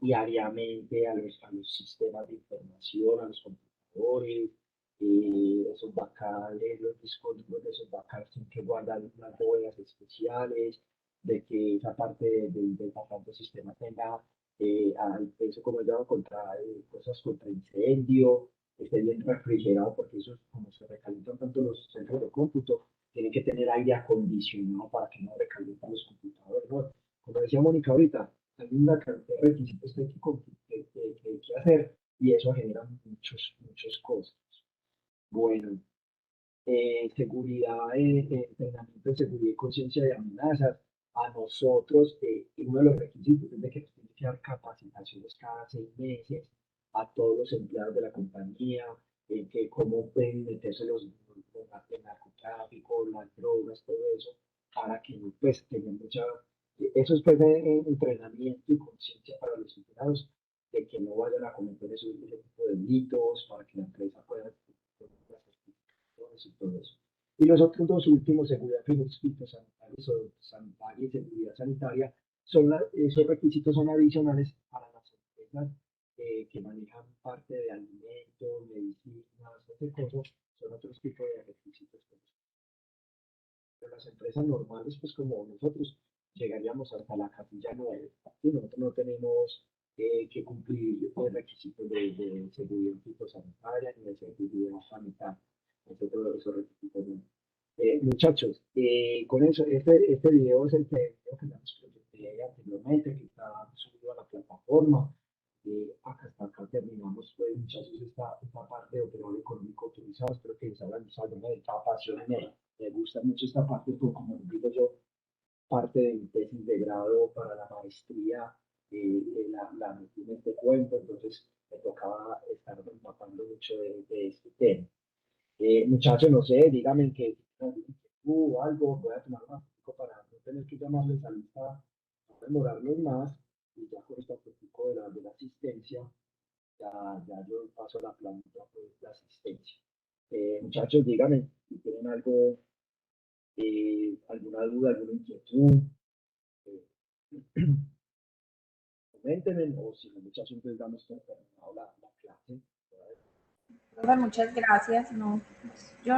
[SPEAKER 1] diariamente a los sistemas de información, a los computadores, esos backups, los discos duros de esos backups tienen que guardar unas bóvedas especiales, de que esa parte del backup del sistema tenga eso como llama contra cosas contra incendio, esté bien refrigerado, porque eso como se recalientan tanto los centros de cómputo, tienen que tener aire acondicionado para que no recalienten los computadores, ¿no? Como decía Mónica ahorita, hay una cantidad de requisitos que hay que hacer y eso genera muchos costos. Bueno, seguridad, entrenamiento de seguridad y conciencia de amenazas. A nosotros, uno de los requisitos es de que nos tiene que dar capacitaciones cada 6 meses a todos los empleados de la compañía, que cómo pueden meterse el narcotráfico, las drogas, todo eso, para que pues tengan eso es pues entrenamiento y conciencia para los empleados de que no vayan a cometer ese tipo de delitos, para que la empresa pueda y todo eso. Y los otros dos últimos, seguridad fitosanitaria y seguridad sanitaria, esos requisitos son adicionales para las empresas que manejan parte de alimentos, medicinas, ese cosas, son otros tipos de requisitos. Pero las empresas normales, pues como nosotros, llegaríamos hasta la capilla 9. ¿Sí? Nosotros no tenemos que cumplir requisitos de seguridad fitosanitaria ni de seguridad sanitaria. Nosotros esos requisitos no. Muchachos, con eso, este video es el video que les presenté anteriormente, que está subido a la plataforma. Hasta acá terminamos, pues, muchachos, esta parte de operador económico autorizado. Espero que les haya gustado, me apasiona, me gusta mucho esta parte, porque como les digo yo, parte de mi tesis de grado para la maestría, la metí en este cuento, entonces me tocaba estar empapando mucho de este tema. Muchachos, no sé, díganme que algo, voy a tomar un poco para no tener que llamarles a lista, no demorarnos más, y ya con esta poquito de la asistencia, ya yo paso la planita pues, de asistencia. Muchachos, díganme si tienen algo, alguna duda, alguna inquietud, coméntenme, o si no, muchachos, entonces damos por terminado la clase.
[SPEAKER 3] Profe, muchas gracias. No, yo